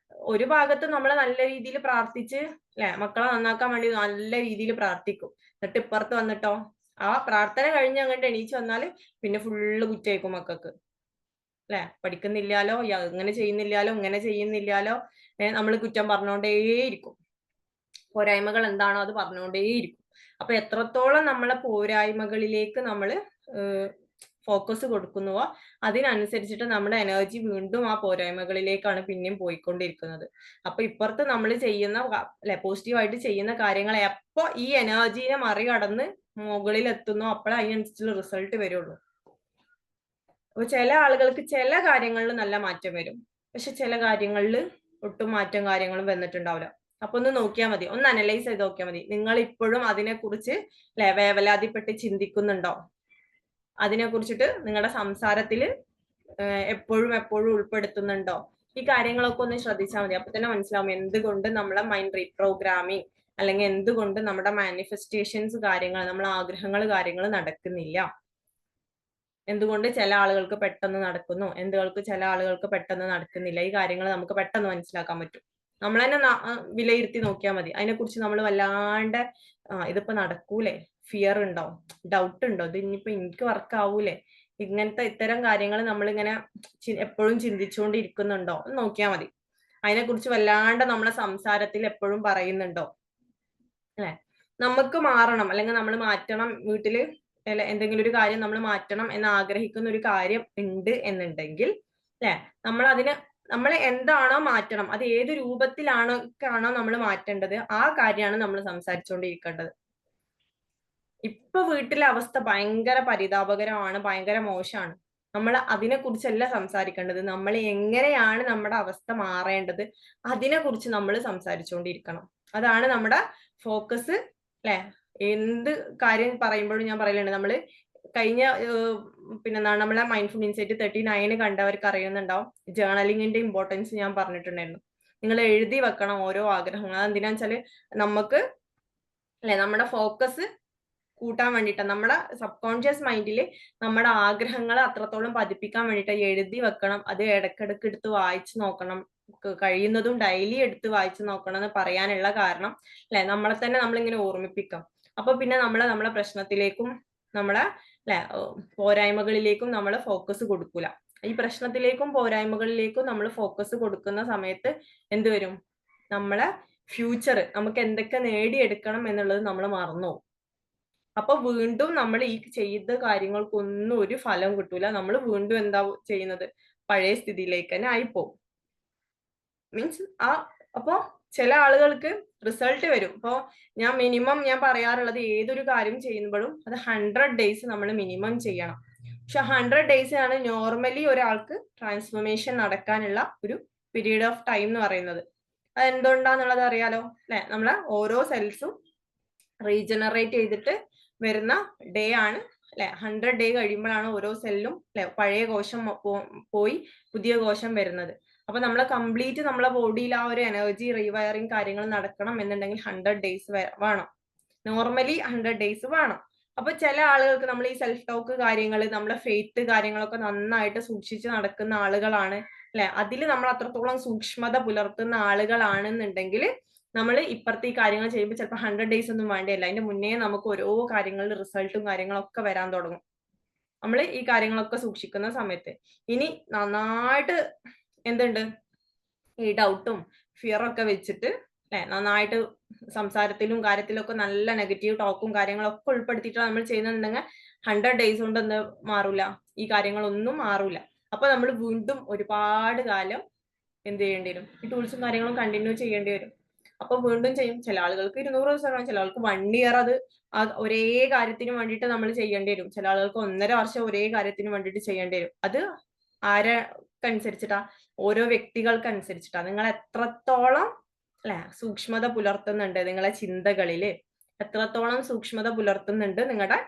ഒരു ഭാഗത്ത് നമ്മൾ നല്ല രീതിയിൽ പ്രാർത്ഥിച്ച് ല്ലേ മക്കളെ നന്നാക്കാൻ വേണ്ടി നല്ല രീതിയിൽ പ്രാർത്ഥിക്കും. എന്നിട്ട് ഇപ്പുറത്ത് വന്നിട്ടോ ആ പ്രാർത്ഥന കഴിഞ്ഞ് അങ്ങോട്ട് എണീച്ച് വന്നാല് പിന്നെ ഫുള്ള് കുറ്റായിരിക്കും മക്കൾക്ക്. ല്ലേ പഠിക്കുന്നില്ലാലോ, അങ്ങനെ ചെയ്യുന്നില്ലാലോ, ഇങ്ങനെ ചെയ്യുന്നില്ലാലോ, നമ്മൾ കുറ്റം പറഞ്ഞുകൊണ്ടേയിരിക്കും. പോരായ്മകൾ എന്താണോ അത് പറഞ്ഞുകൊണ്ടേയിരിക്കും. അപ്പൊ എത്രത്തോളം നമ്മളെ പോരായ്മകളിലേക്ക് നമ്മൾ ഫോക്കസ് കൊടുക്കുന്നുവോ അതിനനുസരിച്ചിട്ട് നമ്മുടെ എനർജി വീണ്ടും ആ പോരായ്മകളിലേക്കാണ് പിന്നെയും പോയിക്കൊണ്ടിരിക്കുന്നത്. അപ്പൊ ഇപ്പുറത്ത് നമ്മൾ ചെയ്യുന്ന അല്ലെ പോസിറ്റീവായിട്ട് ചെയ്യുന്ന കാര്യങ്ങൾ എപ്പോ ഈ എനർജീനെ മറികടന്ന് മുകളിൽ എത്തുന്നോ അപ്പോഴേ അതിനനുസരിച്ചുള്ള റിസൾട്ട് വരുള്ളൂ. അപ്പൊ ചില ആളുകൾക്ക് ചില കാര്യങ്ങളിൽ നല്ല മാറ്റം വരും. പക്ഷെ ചില കാര്യങ്ങളിൽ ഒട്ടും മാറ്റം കാര്യങ്ങളും വന്നിട്ടുണ്ടാവില്ല. അപ്പൊ ഒന്ന് നോക്കിയാൽ മതി. ഒന്ന് അനലൈസ് ചെയ്ത് നോക്കിയാൽ മതി. നിങ്ങൾ ഇപ്പോഴും അതിനെക്കുറിച്ച് വേവലാതിപ്പെട്ട് ചിന്തിക്കുന്നുണ്ടോ? അതിനെക്കുറിച്ചിട്ട് നിങ്ങളുടെ സംസാരത്തിൽ എപ്പോഴും എപ്പോഴും ഉൾപ്പെടുത്തുന്നുണ്ടോ? ഈ കാര്യങ്ങളൊക്കെ ഒന്ന് ശ്രദ്ധിച്ചാൽ മതി. അപ്പൊ തന്നെ മനസ്സിലാവും എന്തുകൊണ്ട് നമ്മളെ മൈൻഡ് റീപ്രോഗ്രാമിങ് അല്ലെങ്കിൽ എന്തുകൊണ്ട് നമ്മുടെ മാനിഫെസ്റ്റേഷൻസ് കാര്യങ്ങൾ നമ്മളെ ആഗ്രഹങ്ങൾ കാര്യങ്ങൾ നടക്കുന്നില്ല. എന്തുകൊണ്ട് ചില ആളുകൾക്ക് പെട്ടെന്ന് നടക്കുന്നു, എന്തുകൾക്ക് ചില ആളുകൾക്ക് പെട്ടെന്ന് നടക്കുന്നില്ല. ഈ കാര്യങ്ങൾ നമുക്ക് പെട്ടെന്ന് മനസ്സിലാക്കാൻ പറ്റും. നമ്മൾ തന്നെ വിലയിരുത്തി നോക്കിയാൽ മതി. അതിനെക്കുറിച്ച് നമ്മൾ വല്ലാണ്ട് ഇതിപ്പോ നടക്കൂലേ, ഫിയർ ഉണ്ടോ, ഡൗട്ട് ഉണ്ടോ, ഇത് ഇനിയിപ്പോ എനിക്ക് വർക്ക് ആവൂലേ, ഇങ്ങനത്തെ ഇത്തരം കാര്യങ്ങൾ നമ്മളിങ്ങനെ എപ്പോഴും ചിന്തിച്ചുകൊണ്ടിരിക്കുന്നുണ്ടോ എന്ന് നോക്കിയാൽ മതി. അതിനെക്കുറിച്ച് വല്ലാണ്ട് നമ്മളെ സംസാരത്തിൽ എപ്പോഴും പറയുന്നുണ്ടോ അല്ലെ. നമുക്ക് മാറണം അല്ലെങ്കിൽ നമ്മൾ മാറ്റണം, വീട്ടില് എന്തെങ്കിലും ഒരു കാര്യം നമ്മൾ മാറ്റണം എന്ന് ആഗ്രഹിക്കുന്ന ഒരു കാര്യം ഉണ്ട് എന്നുണ്ടെങ്കിൽ അല്ലെ നമ്മൾ എന്താണോ മാറ്റണം, അത് ഏത് രൂപത്തിലാണോ നമ്മൾ മാറ്റേണ്ടത് ആ കാര്യമാണ് നമ്മൾ സംസാരിച്ചുകൊണ്ടിരിക്കേണ്ടത്. ഇപ്പൊ വീട്ടിലെ അവസ്ഥ ഭയങ്കര പരിതാപകരമാണ്, ഭയങ്കര മോശമാണ്. നമ്മൾ അതിനെ കുറിച്ചല്ല സംസാരിക്കേണ്ടത്. നമ്മൾ എങ്ങനെയാണ് നമ്മുടെ അവസ്ഥ മാറേണ്ടത് അതിനെ കുറിച്ച് നമ്മൾ സംസാരിച്ചുകൊണ്ടിരിക്കണം. അതാണ് നമ്മുടെ ഫോക്കസ് അല്ലെ. എന്ത് കാര്യം പറയുമ്പോഴും ഞാൻ പറയലുണ്ട്, നമ്മള് കഴിഞ്ഞ പിന്നെന്താണ് നമ്മളെ മൈൻഡ്ഫുൾ ഇൻസൈറ്റ് 39 കണ്ടവർക്ക് അറിയുന്നുണ്ടാവും. ജേർണലിങ്ങിന്റെ ഇമ്പോർട്ടൻസ് ഞാൻ പറഞ്ഞിട്ടുണ്ടായിരുന്നു. നിങ്ങൾ എഴുതി വെക്കണം ഓരോ ആഗ്രഹങ്ങൾ. അതെന്തിനാന്ന് വെച്ചാല് നമുക്ക് അല്ലെ നമ്മുടെ ഫോക്കസ് കൂട്ടാൻ വേണ്ടിയിട്ട് നമ്മുടെ സബ് കോൺഷ്യസ് മൈൻഡിൽ നമ്മുടെ ആഗ്രഹങ്ങൾ അത്രത്തോളം പതിപ്പിക്കാൻ വേണ്ടിയിട്ട് എഴുതി വെക്കണം. അത് ഇടയ്ക്കിടയ്ക്ക് എടുത്ത് വായിച്ചു നോക്കണം. കഴിയുന്നതും ഡെയിലി എടുത്ത് വായിച്ചു നോക്കണം എന്ന് പറയാനുള്ള കാരണം അല്ലെ നമ്മളെ തന്നെ നമ്മളിങ്ങനെ ഓർമ്മിപ്പിക്കാം. അപ്പൊ പിന്നെ നമ്മളെ പ്രശ്നത്തിലേക്കും നമ്മളെ അല്ലെ പോരായ്മകളിലേക്കും നമ്മൾ ഫോക്കസ് കൊടുക്കൂല. ഈ പ്രശ്നത്തിലേക്കും പോരായ്മകളിലേക്കും നമ്മൾ ഫോക്കസ് കൊടുക്കുന്ന സമയത്ത് എന്ത് വരും, നമ്മളെ ഫ്യൂച്ചർ നമുക്ക് എന്തൊക്കെ നേടിയെടുക്കണം എന്നുള്ളത് നമ്മൾ മറന്നു പോകും. അപ്പൊ വീണ്ടും നമ്മൾ ഈ ചെയ്ത കാര്യങ്ങൾക്കൊന്നും ഒരു ഫലം കിട്ടൂല. നമ്മൾ വീണ്ടും എന്താ ചെയ്യുന്നത്, പഴയ സ്ഥിതിയിലേക്ക് തന്നെ ആയിപ്പോവും. മീൻസ് അപ്പൊ ചില ആളുകൾക്ക് റിസൾട്ട് വരും. ഇപ്പൊ ഞാൻ പറയാറുള്ളത് ഏതൊരു കാര്യം ചെയ്യുമ്പോഴും അത് 100 ഡേയ്സ് നമ്മൾ മിനിമം ചെയ്യണം. പക്ഷെ 100 ഡേയ്സ് ആണ് നോർമലി ഒരാൾക്ക് ട്രാൻസ്ഫോർമേഷൻ നടക്കാനുള്ള ഒരു പീരീഡ് ഓഫ് ടൈം എന്ന് പറയുന്നത്. അത് എന്തുകൊണ്ടാന്നുള്ളത് അറിയാലോ അല്ലെ. നമ്മളെ ഓരോ സെൽസും റീജനറേറ്റ് ചെയ്തിട്ട് വരുന്ന ഡേ ആണ് അല്ലെ. 100 ഡേ കഴിയുമ്പോഴാണ് ഓരോ സെല്ലും അല്ലെ പഴയ കോശം പോയി പുതിയ കോശം വരുന്നത്. അപ്പൊ നമ്മളെ കംപ്ലീറ്റ് നമ്മളെ ബോഡിയിൽ ആ ഒരു എനർജി റീവയറിങ് കാര്യങ്ങൾ നടക്കണം എന്നുണ്ടെങ്കിൽ 100 ഡേയ്സ് വേണം. നോർമലി 100 ഡേയ്സ് വേണം. അപ്പൊ ചില ആളുകൾക്ക് നമ്മൾ ഈ സെൽഫ് ടോക്ക് കാര്യങ്ങൾ നമ്മളെ ഫെയ്ത്ത് കാര്യങ്ങളൊക്കെ നന്നായിട്ട് സൂക്ഷിച്ച് നടക്കുന്ന ആളുകളാണ് അല്ലെ. അതിൽ നമ്മൾ അത്രത്തോളം സൂക്ഷ്മത പുലർത്തുന്ന ആളുകളാണെന്നുണ്ടെങ്കിൽ നമ്മൾ ഇപ്പുറത്തെ ഈ കാര്യങ്ങൾ ചെയ്യുമ്പോൾ ചിലപ്പോൾ 100 ഡേയ്സ് ഒന്നും വേണ്ടിയല്ല, അതിന്റെ മുന്നേ നമുക്ക് ഓരോ കാര്യങ്ങളിൽ റിസൾട്ടും കാര്യങ്ങളൊക്കെ വരാൻ തുടങ്ങും നമ്മൾ ഈ കാര്യങ്ങളൊക്കെ സൂക്ഷിക്കുന്ന സമയത്ത്. ഇനി നന്നായിട്ട് എന്തുണ്ട് ഈ ഡൗട്ടും ഫിയറൊക്കെ വെച്ചിട്ട് അല്ലെ നന്നായിട്ട് സംസാരത്തിലും കാര്യത്തിലൊക്കെ നല്ല നെഗറ്റീവ് ടോക്കും കാര്യങ്ങളൊക്കെ ഉൾപ്പെടുത്തിയിട്ട് നമ്മൾ ചെയ്യുന്നുണ്ടെങ്കിൽ 100 ഡേയ്സ് കൊണ്ട് എന്താ മാറൂല, ഈ കാര്യങ്ങളൊന്നും മാറൂല. അപ്പൊ നമ്മൾ വീണ്ടും ഒരുപാട് കാലം എന്ത് ചെയ്യേണ്ടി വരും, ഈ ടൂൾസും കാര്യങ്ങളും കണ്ടിന്യൂ ചെയ്യേണ്ടി വരും. അപ്പൊ വീണ്ടും ചെയ്യും. ചില ആളുകൾക്ക് 200 ദിവസം കാണും, ചില ആൾക്ക് 1 ഇയർ അത് ഒരേ കാര്യത്തിന് വേണ്ടിയിട്ട് നമ്മൾ ചെയ്യേണ്ടി വരും. ചില ആളുകൾക്ക് 1.5 വർഷം ഒരേ കാര്യത്തിന് വേണ്ടിയിട്ട് ചെയ്യേണ്ടി വരും. അത് ആരനുസരിച്ചിട്ടാ, ഓരോ വ്യക്തികൾക്ക് അനുസരിച്ചിട്ടാ. നിങ്ങൾ എത്രത്തോളം അല്ലെ സൂക്ഷ്മത പുലർത്തുന്നുണ്ട് നിങ്ങളെ ചിന്തകളില്, എത്രത്തോളം സൂക്ഷ്മത പുലർത്തുന്നുണ്ട് നിങ്ങളുടെ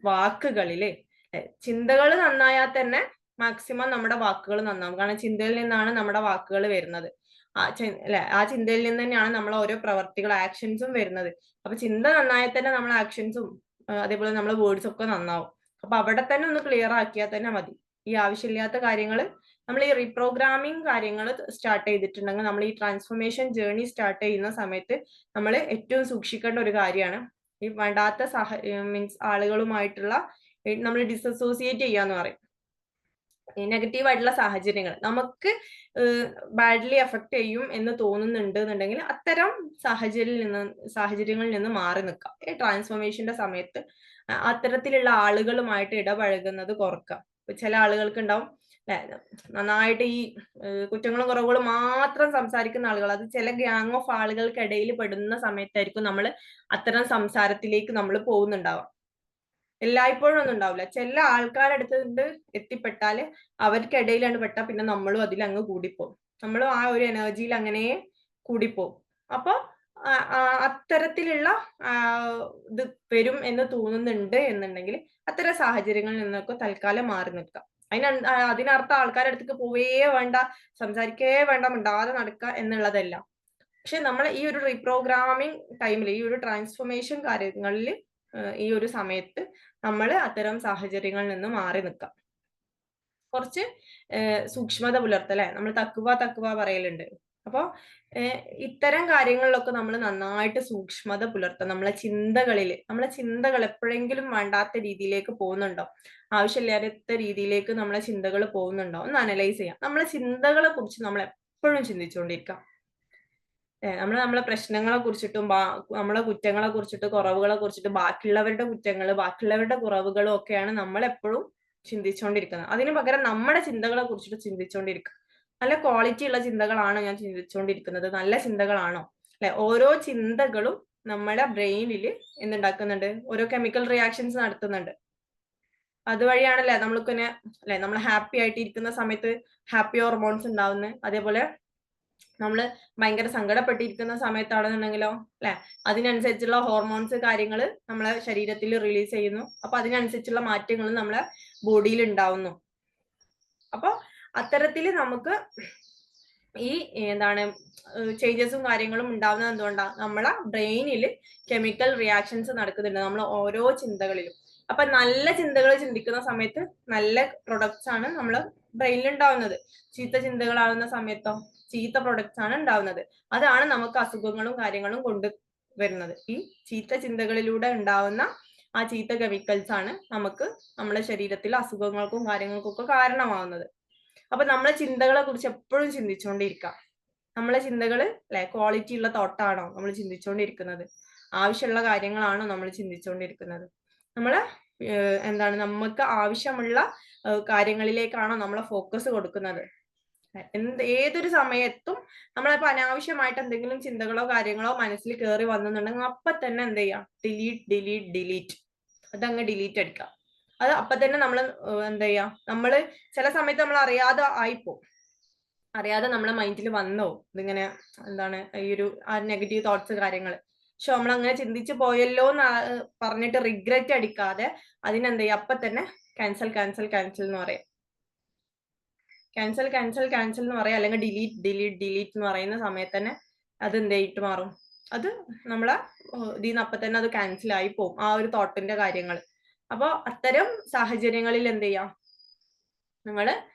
വാക്കുകളില്. ചിന്തകൾ നന്നായാൽ തന്നെ മാക്സിമം നമ്മുടെ വാക്കുകൾ നന്നാവും. കാരണം ചിന്തയിൽ നിന്നാണ് നമ്മുടെ വാക്കുകൾ വരുന്നത്. അല്ലെ, ആ ചിന്തയിൽ നിന്ന് തന്നെയാണ് നമ്മൾ ഓരോ പ്രവർത്തികൾ ആക്ഷൻസും വരുന്നത്. അപ്പൊ ചിന്ത നന്നായാൽ തന്നെ നമ്മളെ ആക്ഷൻസും അതേപോലെ നമ്മളെ വേർഡ്സ് ഒക്കെ നന്നാവും. അപ്പൊ അവിടെ തന്നെ ഒന്ന് ക്ലിയർ ആക്കിയാൽ തന്നെ മതി. ഈ ആവശ്യമില്ലാത്ത കാര്യങ്ങൾ നമ്മൾ ഈ റീപ്രോഗ്രാമിംഗ് കാര്യങ്ങൾ സ്റ്റാർട്ട് ചെയ്തിട്ടുണ്ടെങ്കിൽ, നമ്മൾ ഈ ട്രാൻസ്ഫോർമേഷൻ ജേർണി സ്റ്റാർട്ട് ചെയ്യുന്ന സമയത്ത് നമ്മൾ ഏറ്റവും സൂക്ഷിക്കേണ്ട ഒരു കാര്യമാണ് ഈ വേണ്ടാത്ത മീൻസ് ആളുകളുമായിട്ടുള്ള നമ്മൾ ഡിസസോസിയേറ്റ് ചെയ്യാന്ന് പറയും. നെഗറ്റീവ് ആയിട്ടുള്ള സാഹചര്യങ്ങൾ നമുക്ക് ബാഡ്ലി എഫക്ട് ചെയ്യും എന്ന് തോന്നുന്നുണ്ട് എന്നുണ്ടെങ്കിൽ അത്തരം സാഹചര്യങ്ങളിൽ നിന്ന് മാറി നിൽക്കാം. ഈ ട്രാൻസ്ഫോർമേഷന്റെ സമയത്ത് അത്തരത്തിലുള്ള ആളുകളുമായിട്ട് ഇടപഴകുന്നത് കുറക്കാം. ചില ആളുകൾക്ക് ഉണ്ടാവും നന്നായിട്ട് ഈ കുറ്റങ്ങളും കുറവുകളും മാത്രം സംസാരിക്കുന്ന ആളുകൾ, അത് ചില ഗ്യാങ് ഓഫ് ആളുകൾക്കിടയിൽ പെടുന്ന സമയത്തായിരിക്കും നമ്മൾ അത്തരം സംസാരത്തിലേക്ക് നമ്മൾ പോകുന്നുണ്ടാവാം. എല്ലായ്പ്പോഴും ഒന്നും ഉണ്ടാവില്ല. ചില ആൾക്കാരടുത്തുകൊണ്ട് എത്തിപ്പെട്ടാല് അവർക്കിടയിലാണ് പെട്ടാ പിന്നെ നമ്മളും അതിലങ്ങ് കൂടിപ്പോവും. നമ്മളും ആ ഒരു എനർജിയിൽ അങ്ങനെ കൂടിപ്പോവും. അപ്പൊ അത്തരത്തിലുള്ള ഇത് വരും എന്ന് തോന്നുന്നുണ്ട് എന്നുണ്ടെങ്കിൽ അത്തരം സാഹചര്യങ്ങളിൽ നിന്നൊക്കെ തൽക്കാലം മാറി നിൽക്കാം. അതിനർത്ഥം ആൾക്കാരുടെ അടുത്തേക്ക് പോവേ വേണ്ട, സംസാരിക്കേ വേണ്ട, മിണ്ടാതെ നടക്കുക എന്നുള്ളതല്ല. പക്ഷെ നമ്മൾ ഈ ഒരു റീപ്രോഗ്രാമിംഗ് ടൈമിൽ, ഈ ഒരു ട്രാൻസ്ഫോർമേഷൻ കാര്യങ്ങളിൽ, ഈ ഒരു സമയത്ത് നമ്മൾ അത്തരം സാഹചര്യങ്ങളിൽ നിന്ന് മാറി നിൽക്കാം. കുറച്ച് സൂക്ഷ്മത പുലർത്തല്ലേ, നമ്മൾ തക്കുവ പറയലുണ്ട്. അപ്പൊ ഇത്തരം കാര്യങ്ങളിലൊക്കെ നമ്മൾ നന്നായിട്ട് സൂക്ഷ്മത പുലർത്താം. നമ്മളെ ചിന്തകൾ എപ്പോഴെങ്കിലും വേണ്ടാത്ത രീതിയിലേക്ക് പോകുന്നുണ്ടോ, ആവശ്യമില്ലാത്ത രീതിയിലേക്ക് നമ്മളെ ചിന്തകൾ പോകുന്നുണ്ടോ ഒന്ന് അനലൈസ് ചെയ്യാം. നമ്മളെ ചിന്തകളെ കുറിച്ച് നമ്മൾ എപ്പോഴും ചിന്തിച്ചുകൊണ്ടിരിക്കാം. നമ്മളെ പ്രശ്നങ്ങളെ കുറിച്ചിട്ടും നമ്മളെ കുറ്റങ്ങളെ കുറിച്ചിട്ട്, കുറവുകളെ കുറിച്ചിട്ട്, ബാക്കിയുള്ളവരുടെ കുറ്റങ്ങൾ, ബാക്കിയുള്ളവരുടെ കുറവുകളും ഒക്കെയാണ് നമ്മൾ എപ്പോഴും ചിന്തിച്ചുകൊണ്ടിരിക്കുന്നത്. അതിന് പകരം നമ്മുടെ ചിന്തകളെ കുറിച്ചിട്ട് ചിന്തിച്ചുകൊണ്ടിരിക്കുക. നല്ല ക്വാളിറ്റി ഉള്ള ചിന്തകളാണോ ഞാൻ ചിന്തിച്ചുകൊണ്ടിരിക്കുന്നത്, നല്ല ചിന്തകളാണോ? അല്ലെ, ഓരോ ചിന്തകളും നമ്മുടെ ബ്രെയിനിൽ എന്തുണ്ടാക്കുന്നുണ്ട്, ഓരോ കെമിക്കൽ റിയാക്ഷൻസ് നടത്തുന്നുണ്ട്. അതുവഴിയാണല്ലേ നമ്മൾക്കിങ്ങനെ അല്ലെ, നമ്മൾ ഹാപ്പി ആയിട്ട് ഇരിക്കുന്ന സമയത്ത് ഹാപ്പി ഹോർമോൺസ് ഉണ്ടാവുന്നത്. അതേപോലെ നമ്മൾ ഭയങ്കര സങ്കടപ്പെട്ടിരിക്കുന്ന സമയത്താണെന്നുണ്ടെങ്കിലോ അല്ലെ, അതിനനുസരിച്ചുള്ള ഹോർമോൺസ് കാര്യങ്ങൾ നമ്മളെ ശരീരത്തിൽ റിലീസ് ചെയ്യുന്നു. അപ്പൊ അതിനനുസരിച്ചുള്ള മാറ്റങ്ങൾ നമ്മളെ ബോഡിയിൽ ഉണ്ടാവുന്നു. അപ്പൊ അത്തരത്തിൽ നമുക്ക് ഈ എന്താണ് ചേഞ്ചസും കാര്യങ്ങളും ഉണ്ടാവുന്നത് എന്തുകൊണ്ടാ, നമ്മളെ ബ്രെയിനിൽ കെമിക്കൽ റിയാക്ഷൻസ് നടക്കുന്നുണ്ട് നമ്മൾ ഓരോ ചിന്തകളിലും. അപ്പൊ നല്ല ചിന്തകൾ ചിന്തിക്കുന്ന സമയത്ത് നല്ല പ്രൊഡക്ട്സ് ആണ് നമ്മളെ ബ്രെയിനിൽ ഉണ്ടാവുന്നത്. ചീത്ത ചിന്തകളാവുന്ന സമയത്തോ ചീത്ത പ്രൊഡക്ട്സ് ആണ് ഉണ്ടാവുന്നത്. അതാണ് നമുക്ക് അസുഖങ്ങളും കാര്യങ്ങളും കൊണ്ട് വരുന്നത്. ഈ ചീത്ത ചിന്തകളിലൂടെ ഉണ്ടാവുന്ന ആ ചീത്ത കെമിക്കൽസ് ആണ് നമുക്ക് നമ്മുടെ ശരീരത്തിൽ അസുഖങ്ങൾക്കും കാര്യങ്ങൾക്കും ഒക്കെ കാരണമാവുന്നത്. അപ്പൊ നമ്മളെ ചിന്തകളെ കുറിച്ച് എപ്പോഴും ചിന്തിച്ചുകൊണ്ടിരിക്കാം. നമ്മളെ ചിന്തകള് അല്ലെ, ക്വാളിറ്റി ഉള്ള തോട്ടാണോ നമ്മൾ ചിന്തിച്ചുകൊണ്ടിരിക്കുന്നത്, ആവശ്യമുള്ള കാര്യങ്ങളാണോ നമ്മൾ ചിന്തിച്ചുകൊണ്ടിരിക്കുന്നത്, നമ്മളെ എന്താണ് നമുക്ക് ആവശ്യമുള്ള കാര്യങ്ങളിലേക്കാണോ നമ്മളെ ഫോക്കസ് കൊടുക്കുന്നത്. ഏതൊരു സമയത്തും നമ്മളിപ്പോ അനാവശ്യമായിട്ട് എന്തെങ്കിലും ചിന്തകളോ കാര്യങ്ങളോ മനസ്സിൽ കയറി വന്നെന്നുണ്ടെങ്കിൽ അപ്പൊ തന്നെ എന്ത് ചെയ്യാം, ഡിലീറ്റ് അതങ്ങ് ഡിലീറ്റ് അടിക്കാം. അത് അപ്പൊ തന്നെ നമ്മൾ എന്താ ചെയ്യാ, നമ്മള് ചില സമയത്ത് നമ്മൾ അറിയാതെ നമ്മളെ മൈൻഡിൽ വന്നോ ഇതിങ്ങനെ എന്താണ് ഈ ഒരു നെഗറ്റീവ് തോട്ട്സ് കാര്യങ്ങൾ. പക്ഷെ നമ്മൾ അങ്ങനെ ചിന്തിച്ചു പോയല്ലോ എന്ന് പറഞ്ഞിട്ട് റിഗ്രറ്റ് അടിക്കാതെ അതിനെന്ത് ചെയ്യാം, അപ്പൊ തന്നെ ക്യാൻസൽ എന്ന് പറയാം. ക്യാൻസൽ എന്ന് പറയാം, അല്ലെങ്കിൽ ഡിലീറ്റ് എന്ന് പറയുന്ന സമയത്ത് തന്നെ അത് എന്തായിട്ട് മാറും, അത് നമ്മളെ ഇതിന്ന് അപ്പൊ തന്നെ അത് ക്യാൻസൽ ആയി പോകും ആ ഒരു തോട്ടിന്റെ കാര്യങ്ങൾ. അപ്പൊ അത്തരം സാഹചര്യങ്ങളിൽ എന്ത് ചെയ്യാം, നിങ്ങൾ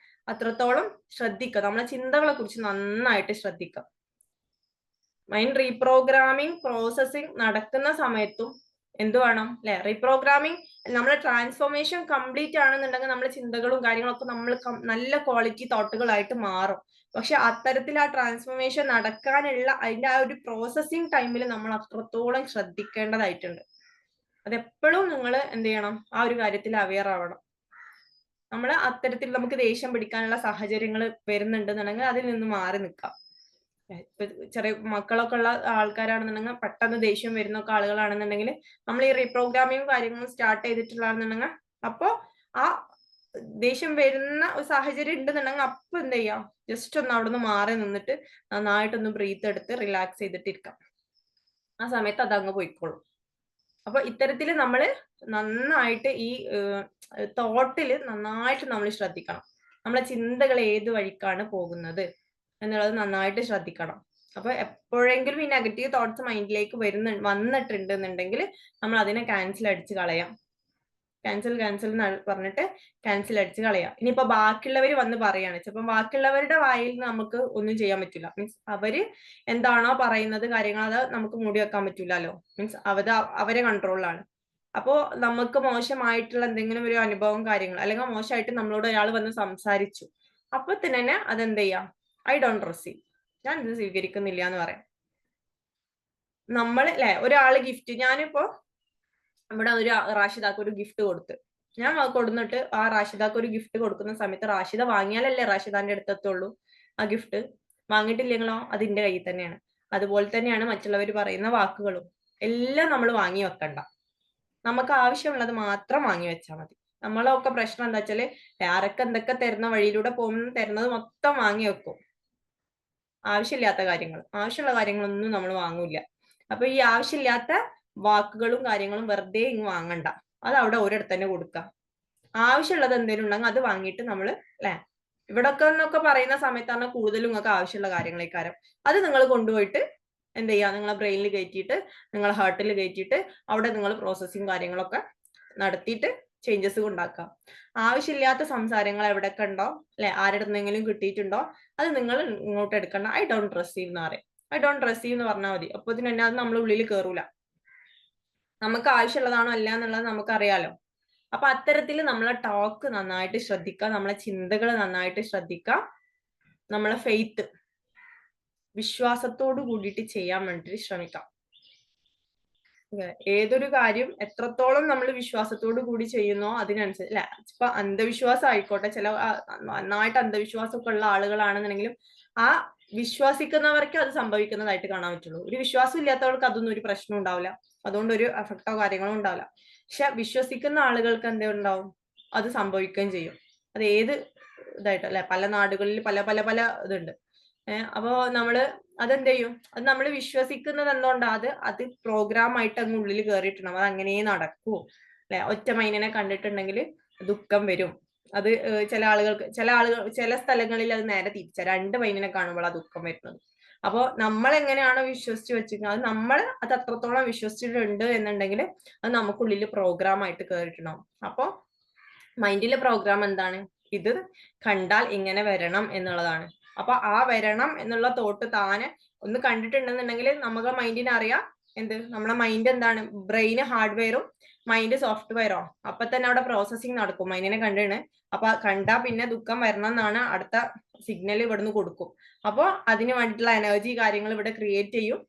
അത്രത്തോളം ശ്രദ്ധിക്കുക, നമ്മളെ ചിന്തകളെ കുറിച്ച് നന്നായിട്ട് ശ്രദ്ധിക്കുക. മൈൻഡ് റീപ്രോഗ്രാമിംഗ് പ്രോസസ്സിംഗ് നടക്കുന്ന സമയത്തും എന്ത് വേണം അല്ലെ, റീപ്രോഗ്രാമിംഗ് നമ്മളെ ട്രാൻസ്ഫോർമേഷൻ കംപ്ലീറ്റ് ആണെന്നുണ്ടെങ്കിൽ നമ്മളെ ചിന്തകളും കാര്യങ്ങളൊക്കെ നമ്മൾ നല്ല ക്വാളിറ്റി തോട്ടുകളായിട്ട് മാറും. പക്ഷെ അത്തരത്തിൽ ആ ട്രാൻസ്ഫോർമേഷൻ നടക്കാനുള്ള അതിന്റെ ആ ഒരു പ്രോസസ്സിംഗ് ടൈമിൽ നമ്മൾ അത്രത്തോളം ശ്രദ്ധിക്കേണ്ടതായിട്ടുണ്ട്. അതെപ്പോഴും നിങ്ങൾ എന്ത് ചെയ്യണം, ആ ഒരു കാര്യത്തിൽ അവെയർ ആവണം. നമ്മൾ അത്തരത്തിൽ നമുക്ക് ദേഷ്യം പിടിക്കാനുള്ള സാഹചര്യങ്ങൾ വരുന്നുണ്ടെന്നുണ്ടെങ്കിൽ അതിൽ നിന്ന് മാറി നിൽക്കാം. ഇപ്പൊ ചെറിയ മക്കളൊക്കെ ഉള്ള ആൾക്കാരാണെന്നുണ്ടെങ്കിൽ പെട്ടെന്ന് ദേഷ്യം വരുന്ന ആളുകളാണെന്നുണ്ടെങ്കിൽ നമ്മൾ ഈ റീപ്രോഗ്രാമിംഗ് കാര്യങ്ങളും സ്റ്റാർട്ട് ചെയ്തിട്ടുള്ളതാണെന്നുണ്ടെങ്കിൽ അപ്പൊ ആ ദേഷ്യം വരുന്ന ഒരു സാഹചര്യം ഉണ്ടെന്നുണ്ടെങ്കിൽ അപ്പൊ എന്ത് ചെയ്യാം, ജസ്റ്റ് ഒന്ന് അവിടെ നിന്ന് മാറി നിന്നിട്ട് നന്നായിട്ടൊന്ന് ബ്രീത്ത് എടുത്ത് റിലാക്സ് ചെയ്തിട്ടിരിക്കാം. ആ സമയത്ത് അതങ്ങ് പോയിക്കോളും. അപ്പൊ ഇത്തരത്തില് നമ്മള് നന്നായിട്ട് ഈ തോട്ടില് നന്നായിട്ട് നമ്മൾ ശ്രദ്ധിക്കണം. നമ്മളെ ചിന്തകൾ ഏത് വഴിക്കാണ് പോകുന്നത് എന്നുള്ളത് നന്നായിട്ട് ശ്രദ്ധിക്കണം. അപ്പൊ എപ്പോഴെങ്കിലും ഈ നെഗറ്റീവ് തോട്ട്സ് മൈൻഡിലേക്ക് വന്നിട്ടുണ്ടെന്നുണ്ടെങ്കിൽ നമ്മൾ അതിനെ ക്യാൻസൽ അടിച്ച് കളയാം. ക്യാൻസൽ എന്ന് പറഞ്ഞിട്ട് ക്യാൻസൽ അടിച്ച് കളയാം. ഇനിയിപ്പോ ബാക്കിയുള്ളവർ വന്ന് പറയാണ്, ചിലപ്പോൾ ബാക്കിയുള്ളവരുടെ വായിൽ നമുക്ക് ഒന്നും ചെയ്യാൻ പറ്റില്ല. മീൻസ് അവര് എന്താണോ പറയുന്നത് കാര്യങ്ങൾ അത് നമുക്ക് മൂടി വെക്കാൻ പറ്റൂലല്ലോ. മീൻസ് അവരെ കൺട്രോളിലാണ്. അപ്പോ നമുക്ക് മോശമായിട്ടുള്ള എന്തെങ്കിലും ഒരു അനുഭവം കാര്യങ്ങൾ അല്ലെങ്കിൽ മോശമായിട്ട് നമ്മളോട് ഒരാൾ വന്ന് സംസാരിച്ചു, അപ്പൊ തന്നെ അതെന്ത് ചെയ്യാം, ഐ ഡോണ്ട് റിസീവ്, ഞാൻ ഇത് സ്വീകരിക്കുന്നില്ല എന്ന് പറയാം. നമ്മൾ അല്ലെ ഒരാള് ഗിഫ്റ്റ്, ഞാനിപ്പോ ഇവിടെ ഒരു റാഷിദാക്ക് ഒരു ഗിഫ്റ്റ് കൊടുത്ത്, ഞാൻ കൊടുന്നിട്ട് ആ റാഷിദാക്ക് ഒരു ഗിഫ്റ്റ് കൊടുക്കുന്ന സമയത്ത് റാഷിദ വാങ്ങിയാലല്ലേ റാഷിദാന്റെ അടുത്തെത്തുള്ളൂ ആ ഗിഫ്റ്റ്. വാങ്ങിയിട്ടില്ലെങ്കിലോ അതിന്റെ കയ്യിൽ തന്നെയാണ്. അതുപോലെ തന്നെയാണ് മറ്റുള്ളവർ പറയുന്ന വാക്കുകളും എല്ലാം നമ്മൾ വാങ്ങി വെക്കണ്ട. നമുക്ക് ആവശ്യമുള്ളത് മാത്രം വാങ്ങി വെച്ചാൽ മതി. നമ്മളൊക്കെ പ്രശ്നം എന്താ വെച്ചാല് ആരൊക്കെ എന്തൊക്കെ തരുന്ന വഴിയിലൂടെ പോകുന്ന തരുന്നത് മൊത്തം വാങ്ങി വെക്കും. ആവശ്യമില്ലാത്ത ആവശ്യമുള്ള കാര്യങ്ങളൊന്നും നമ്മൾ വാങ്ങൂല. അപ്പൊ ഈ ആവശ്യമില്ലാത്ത വാക്കുകളും കാര്യങ്ങളും വെറുതെ ഇങ്ങ് വാങ്ങണ്ട. അത് അവിടെ ഒരിടത്ത് തന്നെ കൊടുക്കുക. ആവശ്യമുള്ളത് എന്തെങ്കിലും ഉണ്ടെങ്കിൽ അത് വാങ്ങിയിട്ട് നമ്മൾ അല്ലെ, ഇവിടൊക്കെ എന്നൊക്കെ പറയുന്ന സമയത്താണ് കൂടുതലും നിങ്ങൾക്ക് ആവശ്യമുള്ള കാര്യങ്ങളേക്കാരം. അത് നിങ്ങൾ കൊണ്ടുപോയിട്ട് എന്ത് ചെയ്യുക, നിങ്ങളെ ബ്രെയിനിൽ കയറ്റിയിട്ട് നിങ്ങളെ ഹാർട്ടിൽ കയറ്റിയിട്ട് അവിടെ നിങ്ങൾ പ്രോസസ്സിങ് കാര്യങ്ങളൊക്കെ നടത്തിയിട്ട് ചേഞ്ചസ് ഉണ്ടാക്കാം. ആവശ്യമില്ലാത്ത സംസാരങ്ങൾ എവിടെയൊക്കെ ഉണ്ടോ അല്ലെ, ആരുടെന്നെങ്കിലും കിട്ടിയിട്ടുണ്ടോ, അത് നിങ്ങൾ ഇങ്ങോട്ട് എടുക്കണ്ട. ഐ ഡോണ്ട് റിസീവ് എന്ന് പറയും. ഐ ഡോണ്ട് റിസീവ് എന്ന് പറഞ്ഞാൽ മതി. അപ്പൊ ഇതിനെ അത് നമ്മളെ ഉള്ളിൽ കയറൂല. നമുക്ക് ആവശ്യമുള്ളതാണോ അല്ല എന്നുള്ളത് നമുക്കറിയാലോ. അപ്പൊ അത്തരത്തിൽ നമ്മളെ ടോക്ക് നന്നായിട്ട് ശ്രദ്ധിക്കുക, നമ്മളെ ചിന്തകൾ നന്നായിട്ട് ശ്രദ്ധിക്കുക, നമ്മളെ ഫെയ്ത്ത് വിശ്വാസത്തോട് കൂടിയിട്ട് ചെയ്യാൻ വേണ്ടിയിട്ട് ശ്രമിക്കാം. ഏതൊരു കാര്യം എത്രത്തോളം നമ്മൾ വിശ്വാസത്തോട് കൂടി ചെയ്യുന്നോ അതിനനുസരിച്ച് അല്ലെ, ഇപ്പൊ അന്ധവിശ്വാസം ആയിക്കോട്ടെ, ചില നന്നായിട്ട് അന്ധവിശ്വാസമൊക്കെ ഉള്ള ആളുകളാണെന്നുണ്ടെങ്കിലും ആ വിശ്വസിക്കുന്നവർക്ക് അത് സംഭവിക്കുന്നതായിട്ട് കാണാൻ പറ്റുള്ളൂ. ഒരു വിശ്വാസം ഇല്ലാത്തവർക്ക് അതൊന്നും ഒരു പ്രശ്നം ഉണ്ടാവില്ല, അതുകൊണ്ട് ഒരു എഫക്റ്റോ കാര്യങ്ങളോ ഉണ്ടാവില്ല. പക്ഷെ വിശ്വസിക്കുന്ന ആളുകൾക്ക് എന്തുണ്ടാവും, അത് സംഭവിക്കുകയും ചെയ്യും. അത് ഏത് ഇതായിട്ട് അല്ലെ, പല നാടുകളിൽ പല പല പല ഇതുണ്ട്. അപ്പോ നമ്മള് അതെന്ത് ചെയ്യും, അത് നമ്മൾ വിശ്വസിക്കുന്നത് എന്തുകൊണ്ടാ, അത് പ്രോഗ്രാം ആയിട്ട് അങ്ങ് ഉള്ളിൽ കയറിയിട്ടുണ്ടാവും. അത് അങ്ങനെ നടക്കൂ അല്ലെ. ഒറ്റ മൈനിനെ കണ്ടിട്ടുണ്ടെങ്കിൽ ദുഃഖം വരും. അത് ചില സ്ഥലങ്ങളിൽ അത് നേരെ തിരിച്ച, രണ്ട് മൈനിനെ കാണുമ്പോൾ ആ ദുഃഖം വരുന്നത്. അപ്പോ നമ്മൾ എങ്ങനെയാണോ വിശ്വസിച്ച് വെച്ചിരിക്കുന്നത്, അത് നമ്മൾ അത് അത്രത്തോളം വിശ്വസിച്ചിട്ടുണ്ട് എന്നുണ്ടെങ്കിൽ അത് നമുക്കുള്ളിൽ പ്രോഗ്രാം ആയിട്ട് കയറിയിട്ടുണ്ടാവും. അപ്പോ മൈൻഡിലെ പ്രോഗ്രാം എന്താണ്, ഇത് കണ്ടാൽ ഇങ്ങനെ വരണം എന്നുള്ളതാണ്. അപ്പൊ ആ വരണം എന്നുള്ള തോട്ട് താനെ ഒന്ന് കണ്ടിട്ടുണ്ടെന്നുണ്ടെങ്കിൽ നമുക്ക് മൈൻഡിനെ അറിയാം എന്ത്, നമ്മളെ മൈൻഡ് എന്താണ്, ബ്രെയിന് ഹാർഡ്വെയറും മൈൻഡ് സോഫ്റ്റ്വെയറോ. അപ്പൊ തന്നെ അവിടെ പ്രോസസ്സിങ് നടക്കും. മൈൻഡിനെ കണ്ടാണ്, അപ്പൊ കണ്ടാ പിന്നെ ദുഃഖം വരണം എന്നാണ് അടുത്ത സിഗ്നൽ ഇവിടുന്ന് കൊടുക്കും. അപ്പൊ അതിന് വേണ്ടിയിട്ടുള്ള എനർജി കാര്യങ്ങൾ ഇവിടെ ക്രിയേറ്റ് ചെയ്യും,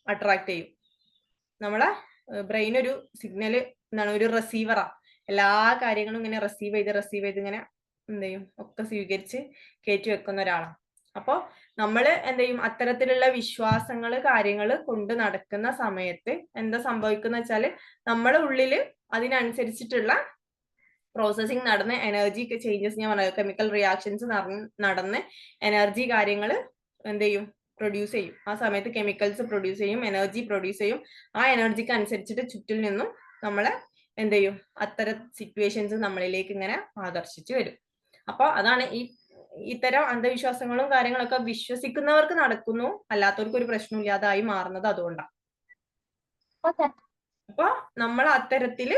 അട്രാക്ട് ചെയ്യും. നമ്മളെ ബ്രെയിൻ ഒരു സിഗ്നൽ എന്താണ്, ഒരു റിസീവറാ. എല്ലാ കാര്യങ്ങളും ഇങ്ങനെ റിസീവ് ചെയ്ത് ഇങ്ങനെ എന്ത് ചെയ്യും, ഒക്കെ സ്വീകരിച്ച് കയറ്റി വെക്കുന്ന ഒരാളാണ്. അപ്പോ നമ്മൾ എന്ത് ചെയ്യും, അത്തരത്തിലുള്ള വിശ്വാസങ്ങൾ കാര്യങ്ങൾ കൊണ്ട് നടക്കുന്ന സമയത്ത് എന്താ സംഭവിക്കുന്ന വെച്ചാല് നമ്മളെ ഉള്ളില് അതിനനുസരിച്ചിട്ടുള്ള പ്രോസസ്സിങ് നടന്ന് എനർജി ചേഞ്ചസ്, ഞാൻ പറഞ്ഞത് കെമിക്കൽ റിയാക്ഷൻസ് നടന്ന് എനർജി കാര്യങ്ങൾ എന്ത് ചെയ്യും, പ്രൊഡ്യൂസ് ചെയ്യും. ആ സമയത്ത് കെമിക്കൽസ് പ്രൊഡ്യൂസ് ചെയ്യും, എനർജി പ്രൊഡ്യൂസ് ചെയ്യും. ആ എനർജിക്ക് അനുസരിച്ചിട്ട് ചുറ്റിൽ നിന്നും നമ്മളെ എന്ത് ചെയ്യും, അത്തരം സിറ്റുവേഷൻസ് നമ്മളിലേക്ക് ഇങ്ങനെ ആകർഷിച്ചു വരും. അപ്പൊ അതാണ് ഇത്തരം അന്ധവിശ്വാസങ്ങളും കാര്യങ്ങളൊക്കെ വിശ്വസിക്കുന്നവർക്ക് നടക്കുന്നു, അല്ലാത്തവർക്ക് ഒരു പ്രശ്നമില്ലാതായി മാറുന്നത് അതുകൊണ്ടാണ്. അപ്പൊ നമ്മൾ അത്തരത്തില്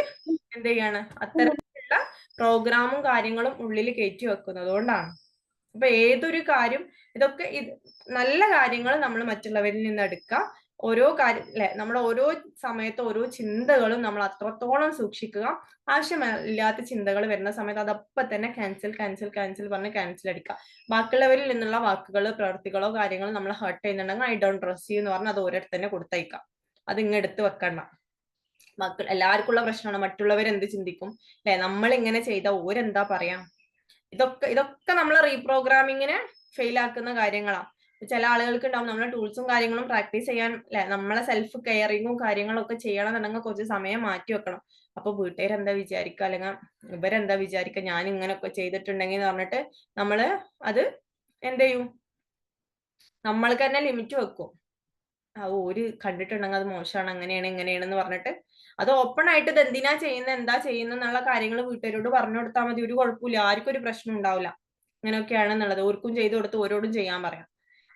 എന്ത് ചെയ്യാണ്, അത്തരത്തിലുള്ള പ്രോഗ്രാമും കാര്യങ്ങളും ഉള്ളിൽ കയറ്റി വെക്കുന്നത് കൊണ്ടാണ്. അപ്പൊ ഏതൊരു കാര്യം, ഇതൊക്കെ നല്ല കാര്യങ്ങൾ നമ്മൾ മറ്റുള്ളവരിൽ നിന്ന് എടുക്കുക. ഓരോ കാര്യം അല്ലെ, നമ്മൾ ഓരോ സമയത്ത് ഓരോ ചിന്തകളും നമ്മൾ അത്രത്തോളം സൂക്ഷിക്കുക. ആവശ്യമില്ലാത്ത ചിന്തകൾ വരുന്ന സമയത്ത് അതപ്പം തന്നെ ക്യാൻസൽ പറഞ്ഞ് ക്യാൻസൽ അടിക്കുക. ബാക്കിയുള്ളവരിൽ നിന്നുള്ള വാക്കുകൾ, പ്രവൃത്തികളോ കാര്യങ്ങളോ നമ്മൾ ഹേർട്ട് ചെയ്യുന്നുണ്ടെങ്കിൽ ഐ ഡോണ്ട് റിസീവ് എന്ന് പറഞ്ഞാൽ അത് ഓരോരുത്തർ തന്നെ കൊടുത്തയക്കാം. അത് ഇങ്ങെടുത്ത് വെക്കണ്ട. എല്ലാവർക്കും ഉള്ള പ്രശ്നമാണ് മറ്റുള്ളവരെന്ത് ചിന്തിക്കും അല്ലെ, നമ്മൾ ഇങ്ങനെ ചെയ്ത ഓരെന്താ പറയാ. ഇതൊക്കെ നമ്മളെ റീപ്രോഗ്രാമിങ്ങിനെ ഫെയിൽ ആക്കുന്ന കാര്യങ്ങളാണ്. ചില ആളുകൾക്ക് ഉണ്ടാവും നമ്മളെ ടൂൾസും കാര്യങ്ങളും പ്രാക്ടീസ് ചെയ്യാൻ അല്ലെ, നമ്മളെ സെൽഫ് കെയറിങ്ങും കാര്യങ്ങളും ഒക്കെ ചെയ്യണമെന്നുണ്ടെങ്കിൽ കുറച്ച് സമയം മാറ്റി വെക്കണം. അപ്പൊ വീട്ടുകാരെന്താ വിചാരിക്കുക, അല്ലെങ്കിൽ ഇവരെന്താ വിചാരിക്കുക, ഞാൻ ഇങ്ങനെയൊക്കെ ചെയ്തിട്ടുണ്ടെങ്കിൽ എന്ന് പറഞ്ഞിട്ട് നമ്മള് അത് എന്ത് ചെയ്യും, നമ്മൾക്ക് തന്നെ ലിമിറ്റ് വെക്കും. ഓര് കണ്ടിട്ടുണ്ടെങ്കിൽ അത് മോശമാണ്, അങ്ങനെയാണ് ഇങ്ങനെയാണെന്ന് പറഞ്ഞിട്ട് അത് ഓപ്പൺ ആയിട്ട് ഇത് എന്തിനാ ചെയ്യുന്നത്, എന്താ ചെയ്യുന്നത് എന്നുള്ള കാര്യങ്ങൾ വീട്ടുകാരോട് പറഞ്ഞു കൊടുത്താൽ മതി. ഒരു കുഴപ്പമില്ല, ആർക്കും ഒരു പ്രശ്നം ഉണ്ടാവില്ല. ഇങ്ങനെയൊക്കെയാണെന്നുള്ളത് ഓർക്കും ചെയ്തു കൊടുത്ത് ഓരോടും ചെയ്യാൻ പറയാം.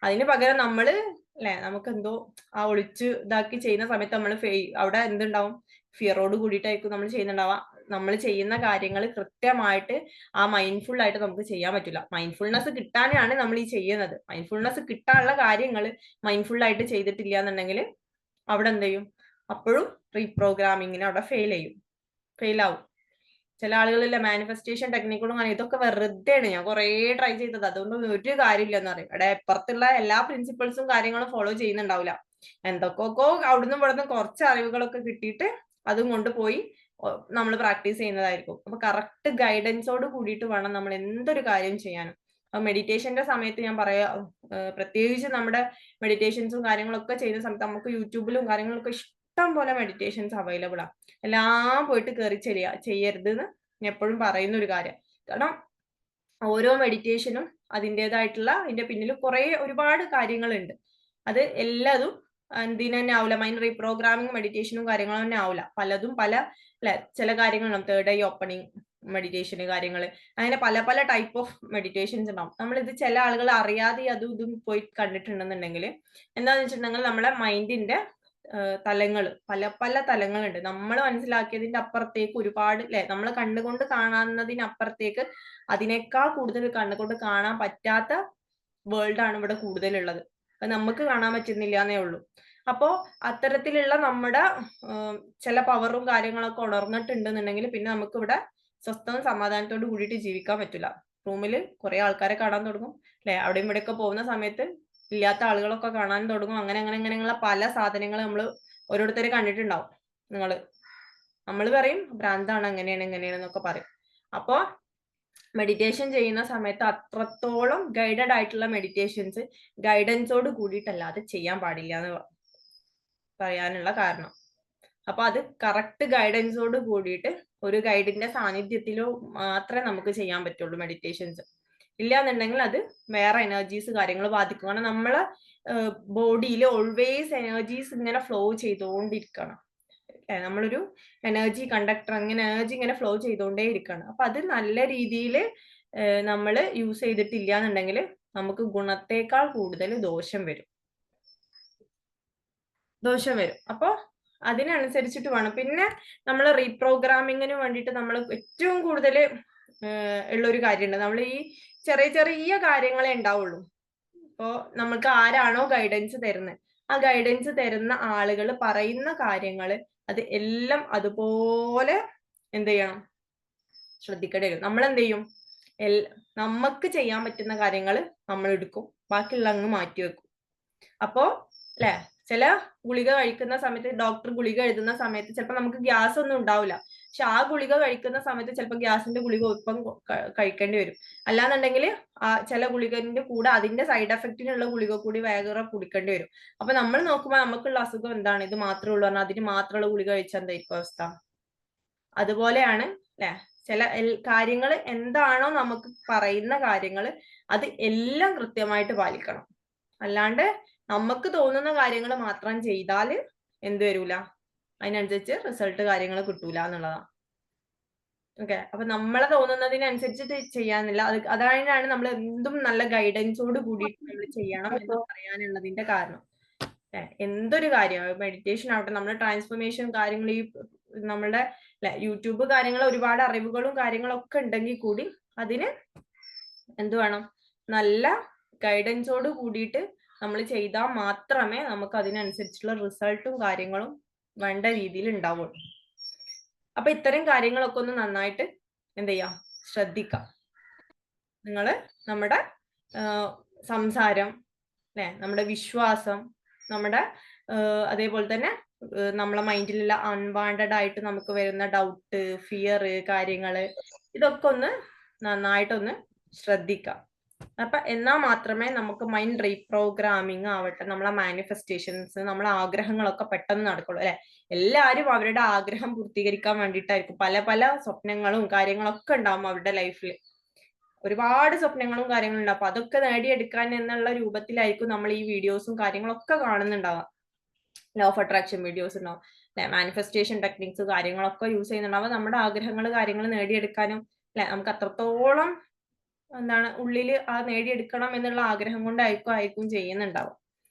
അതിന് പകരം നമ്മള് അല്ലെ നമുക്ക് എന്തോ ആ ഒളിച്ച് ഇതാക്കി ചെയ്യുന്ന സമയത്ത് നമ്മൾ അവിടെ എന്തുണ്ടാവും, ഫിയറോട് കൂടിയിട്ടായിരിക്കും നമ്മൾ ചെയ്യുന്നുണ്ടാവുക. നമ്മൾ ചെയ്യുന്ന കാര്യങ്ങൾ കൃത്യമായിട്ട് ആ മൈൻഡ്ഫുൾ ആയിട്ട് നമുക്ക് ചെയ്യാൻ പറ്റില്ല. മൈൻഡ്ഫുൾനെസ് കിട്ടാനാണ് നമ്മൾ ഈ ചെയ്യുന്നത്. മൈൻഡ്ഫുൾനെസ് കിട്ടാനുള്ള കാര്യങ്ങൾ മൈൻഡ്ഫുൾ ആയിട്ട് ചെയ്തിട്ടില്ല എന്നുണ്ടെങ്കിൽ അവിടെ എന്ത് ചെയ്യും, അപ്പോഴും റീപ്രോഗ്രാമിങ്ങിന് അവിടെ ഫെയിൽ ആവും. ചില ആളുകളിലെ മാനിഫെസ്റ്റേഷൻ ടെക്നിക്കുകളും ഇതൊക്കെ വെറുതെയാണ്, ഞാൻ കുറേ ട്രൈ ചെയ്തത്, അതുകൊണ്ട് ഒരു കാര്യമില്ലെന്ന് പറയും. ഇവിടെ അപ്പുറത്തുള്ള എല്ലാ പ്രിൻസിപ്പിൾസും കാര്യങ്ങളും ഫോളോ ചെയ്യുന്നുണ്ടാവില്ല. എന്തൊക്കെയൊക്കെ അവിടുന്ന് ഇവിടുന്ന് കുറച്ച് അറിവുകളൊക്കെ കിട്ടിയിട്ട് അതും കൊണ്ടുപോയി നമ്മൾ പ്രാക്ടീസ് ചെയ്യുന്നതായിരിക്കും. അപ്പൊ കറക്റ്റ് ഗൈഡൻസോട് കൂടിയിട്ട് വേണം നമ്മൾ എന്തൊരു കാര്യം ചെയ്യാനും. അപ്പൊ മെഡിറ്റേഷന്റെ സമയത്ത് ഞാൻ പറയാ, പ്രത്യേകിച്ച് നമ്മുടെ മെഡിറ്റേഷൻസും കാര്യങ്ങളൊക്കെ ചെയ്യുന്ന സമയത്ത് നമുക്ക് യൂട്യൂബിലും കാര്യങ്ങളൊക്കെ ഇഷ്ടം പോലെ മെഡിറ്റേഷൻസ് അവൈലബിൾ ആണ്. എല്ലാം പോയിട്ട് കയറി ചെയ്യരുത് എന്ന് ഞാൻ എപ്പോഴും പറയുന്ന ഒരു കാര്യം. കാരണം ഓരോ മെഡിറ്റേഷനും അതിൻ്റെതായിട്ടുള്ള അതിന്റെ പിന്നിൽ ഒരുപാട് കാര്യങ്ങളുണ്ട്. അത് എല്ലാതും എന്തിനു തന്നെ ആവില്ല, മൈൻഡ് റീപ്രോഗ്രാമിംഗ് മെഡിറ്റേഷനും കാര്യങ്ങളും തന്നെ ആവില്ല. പലതും അല്ലെ, ചില കാര്യങ്ങളുണ്ടാവും, തേർഡ് ഐ ഓപ്പണിംഗ് മെഡിറ്റേഷന് കാര്യങ്ങൾ, അങ്ങനെ പല പല ടൈപ്പ് ഓഫ് മെഡിറ്റേഷൻസ് ഉണ്ടാവും. നമ്മളിത് ചില ആളുകൾ അറിയാതെ അതും ഇതും പോയി കണ്ടിട്ടുണ്ടെന്നുണ്ടെങ്കിൽ എന്താണെന്ന് വെച്ചിട്ടുണ്ടെങ്കിൽ നമ്മളെ മൈൻഡിന്റെ തലങ്ങൾ പല പല തലങ്ങളുണ്ട്. നമ്മൾ മനസ്സിലാക്കിയതിന്റെ അപ്പുറത്തേക്ക് ഒരുപാട് അല്ലെ, നമ്മൾ കണ്ണുകൊണ്ട് കാണാവുന്നതിനപ്പുറത്തേക്ക് അതിനേക്കാൾ കൂടുതൽ കണ്ണുകൊണ്ട് കാണാൻ പറ്റാത്ത വേൾഡ് ആണ് ഇവിടെ കൂടുതലുള്ളത്. അത് നമുക്ക് കാണാൻ പറ്റുന്നില്ല എന്നേ ഉള്ളൂ. അപ്പോ അത്തരത്തിലുള്ള നമ്മുടെ ചില പവറും കാര്യങ്ങളൊക്കെ ഉണർന്നിട്ടുണ്ടെന്നുണ്ടെങ്കിൽ പിന്നെ നമുക്ക് ഇവിടെ സ്വസ്ഥവും സമാധാനത്തോട് കൂടിയിട്ട് ജീവിക്കാൻ പറ്റില്ല. റൂമിൽ കുറെ ആൾക്കാരെ കാണാൻ തുടങ്ങും അല്ലെ, അവിടെയും ഇവിടെയൊക്കെ പോകുന്ന സമയത്ത് ഇല്ലാത്ത ആളുകളൊക്കെ കാണാൻ തുടങ്ങും. അങ്ങനെയുള്ള പല സാധനങ്ങൾ നമ്മൾ ഓരോരുത്തരെ കണ്ടിട്ടുണ്ടാവും. നമ്മൾ പറയും ഭ്രാന്താണ്, എങ്ങനെയാണെന്നൊക്കെ പറയും. അപ്പോ മെഡിറ്റേഷൻ ചെയ്യുന്ന സമയത്ത് അത്രത്തോളം ഗൈഡഡ് ആയിട്ടുള്ള മെഡിറ്റേഷൻസ് ഗൈഡൻസോട് കൂടിയിട്ടല്ലാതെ ചെയ്യാൻ പാടില്ല എന്ന് പറയാനുള്ള കാരണം. അപ്പൊ അത് കറക്റ്റ് ഗൈഡൻസോട് കൂടിയിട്ട് ഒരു ഗൈഡിന്റെ സാന്നിധ്യത്തിലോ മാത്രമേ നമുക്ക് ചെയ്യാൻ പറ്റുള്ളൂ മെഡിറ്റേഷൻസ്. ഇല്ലാന്നുണ്ടെങ്കിൽ അത് വേറെ എനർജീസ് കാര്യങ്ങൾ ബാധിക്കും. കാരണം നമ്മളെ ബോഡിയിൽ ഓൾവേസ് എനർജീസ് ഇങ്ങനെ ഫ്ലോ ചെയ്തുകൊണ്ടിരിക്കണം. നമ്മളൊരു എനർജി കണ്ടക്ടർ, അങ്ങനെ എനർജി ഇങ്ങനെ ഫ്ലോ ചെയ്തുകൊണ്ടേ ഇരിക്കണം. അപ്പൊ അത് നല്ല രീതിയിൽ നമ്മൾ യൂസ് ചെയ്തിട്ടില്ല എന്നുണ്ടെങ്കിൽ നമുക്ക് ഗുണത്തേക്കാൾ കൂടുതൽ ദോഷം വരും. അപ്പൊ അതിനനുസരിച്ചിട്ട് വേണം. പിന്നെ നമ്മൾ റീപ്രോഗ്രാമിങ്ങിന് വേണ്ടിയിട്ട് നമ്മൾ ഏറ്റവും കൂടുതൽ ഉള്ളൊരു കാര്യമുണ്ട്. നമ്മൾ ഈ ചെറിയ ചെറിയ കാര്യങ്ങളെ ഉണ്ടാവുള്ളൂ. ഇപ്പോ നമുക്ക് ആരാണോ ഗൈഡൻസ് തരുന്നത്, ആ ഗൈഡൻസ് തരുന്ന ആളുകൾ പറയുന്ന കാര്യങ്ങൾ അത് എല്ലാം അതുപോലെ എന്ത് ചെയ്യണം, ശ്രദ്ധിക്കേണ്ടി വരും. നമ്മൾ എന്ത് ചെയ്യും, നമുക്ക് ചെയ്യാൻ പറ്റുന്ന കാര്യങ്ങൾ നമ്മൾ എടുക്കും, ബാക്കിയുള്ള അങ്ങ് മാറ്റി വെക്കും. അപ്പോ അല്ലെ, ചില ഗുളിക കഴിക്കുന്ന സമയത്ത് ഡോക്ടർ ഗുളിക എഴുതുന്ന സമയത്ത് ചിലപ്പോൾ നമുക്ക് ഗ്യാസ് ഒന്നും ഉണ്ടാവില്ല. പക്ഷെ ആ ഗുളിക കഴിക്കുന്ന സമയത്ത് ചിലപ്പോൾ ഗ്യാസിന്റെ ഗുളിക ഒപ്പം കഴിക്കേണ്ടി വരും. അല്ലാന്നുണ്ടെങ്കിൽ ചില ഗുളികന്റെ കൂടെ അതിന്റെ സൈഡ് എഫക്റ്റിനുള്ള ഗുളിക കൂടി വേറെ കുടിക്കേണ്ടി വരും. അപ്പൊ നമ്മൾ നോക്കുമ്പോൾ നമുക്കുള്ള അസുഖം എന്താണ്, ഇത് മാത്രമേ ഉള്ളൂ പറഞ്ഞാൽ അതിന് മാത്രമുള്ള ഗുളിക കഴിച്ചാൽ എന്തായിരിക്കും അവസ്ഥ? അതുപോലെയാണ് അല്ലെ, ചില കാര്യങ്ങൾ എന്താണോ നമുക്ക് പറയുന്ന കാര്യങ്ങൾ അത് എല്ലാം കൃത്യമായിട്ട് പാലിക്കണം. അല്ലാണ്ട് നമുക്ക് തോന്നുന്ന കാര്യങ്ങൾ മാത്രം ചെയ്താൽ എന്ത് വരൂല, അതിനനുസരിച്ച് റിസൾട്ട് കാര്യങ്ങൾ കിട്ടൂല എന്നുള്ളതാണ്. ഓക്കെ, അപ്പൊ നമ്മളെ തോന്നുന്നതിനനുസരിച്ചിട്ട് ചെയ്യാനില്ല. അതാണ് നമ്മൾ എന്തും നല്ല ഗൈഡൻസോട് കൂടിയിട്ട് നമ്മൾ ചെയ്യണം എന്ന് പറയാനുള്ളതിന്റെ കാരണം. എന്തൊരു കാര്യം, മെഡിറ്റേഷൻ ആവട്ടെ, നമ്മൾ ട്രാൻസ്ഫോർമേഷൻ കാര്യങ്ങൾ, ഈ നമ്മളുടെ യൂട്യൂബ് കാര്യങ്ങൾ ഒരുപാട് അറിവുകളും കാര്യങ്ങളൊക്കെ ഉണ്ടെങ്കിൽ കൂടി അതിന് എന്ത് വേണം, നല്ല ഗൈഡൻസോട് കൂടിയിട്ട് നമ്മൾ ചെയ്താൽ മാത്രമേ നമുക്ക് അതിനനുസരിച്ചുള്ള റിസൾട്ടും കാര്യങ്ങളും വേണ്ട രീതിയിൽ ഉണ്ടാവുള്ളൂ. അപ്പൊ ഇത്തരം കാര്യങ്ങളൊക്കെ ഒന്ന് നന്നായിട്ട് എന്ത് ചെയ്യാം, ശ്രദ്ധിക്കാം. നിങ്ങൾ നമ്മുടെ സംസാരം അല്ലെ, നമ്മുടെ വിശ്വാസം, നമ്മുടെ അതേപോലെ തന്നെ നമ്മളെ മൈൻഡിലുള്ള അൺവാണ്ടഡ് ആയിട്ട് നമുക്ക് വരുന്ന ഡൗട്ട്, ഫിയർ കാര്യങ്ങള്, ഇതൊക്കെ ഒന്ന് നന്നായിട്ടൊന്ന് ശ്രദ്ധിക്കാം. അപ്പൊ എന്നാൽ മാത്രമേ നമുക്ക് മൈൻഡ് റീപ്രോഗ്രാമിംഗ് ആവട്ടെ, നമ്മളെ മാനിഫെസ്റ്റേഷൻസ്, നമ്മളെ ആഗ്രഹങ്ങളൊക്കെ പെട്ടെന്ന് നടക്കുള്ളൂ അല്ലെ. എല്ലാവരും അവരുടെ ആഗ്രഹം പൂർത്തീകരിക്കാൻ വേണ്ടിയിട്ടായിരിക്കും, പല പല സ്വപ്നങ്ങളും കാര്യങ്ങളൊക്കെ ഉണ്ടാവും അവരുടെ ലൈഫിൽ. ഒരുപാട് സ്വപ്നങ്ങളും കാര്യങ്ങളും ഉണ്ടാവും. അപ്പൊ അതൊക്കെ നേടിയെടുക്കാൻ എന്നുള്ള രൂപത്തിലായിരിക്കും നമ്മൾ ഈ വീഡിയോസും കാര്യങ്ങളൊക്കെ കാണുന്നുണ്ടാവുക. ലോ ഓഫ് അട്രാക്ഷൻ വീഡിയോസ് ഉണ്ടാവും, മാനിഫെസ്റ്റേഷൻ ടെക്നിക്സ് കാര്യങ്ങളൊക്കെ യൂസ് ചെയ്യുന്നുണ്ടാവും. നമ്മുടെ ആഗ്രഹങ്ങൾ കാര്യങ്ങൾ നേടിയെടുക്കാനും അല്ലെ നമുക്ക് അത്രത്തോളം എന്താണ് ഉള്ളിൽ ആ നേടിയെടുക്കണം എന്നുള്ള ആഗ്രഹം കൊണ്ടായിരിക്കും ചെയ്യുന്നുണ്ടാവും.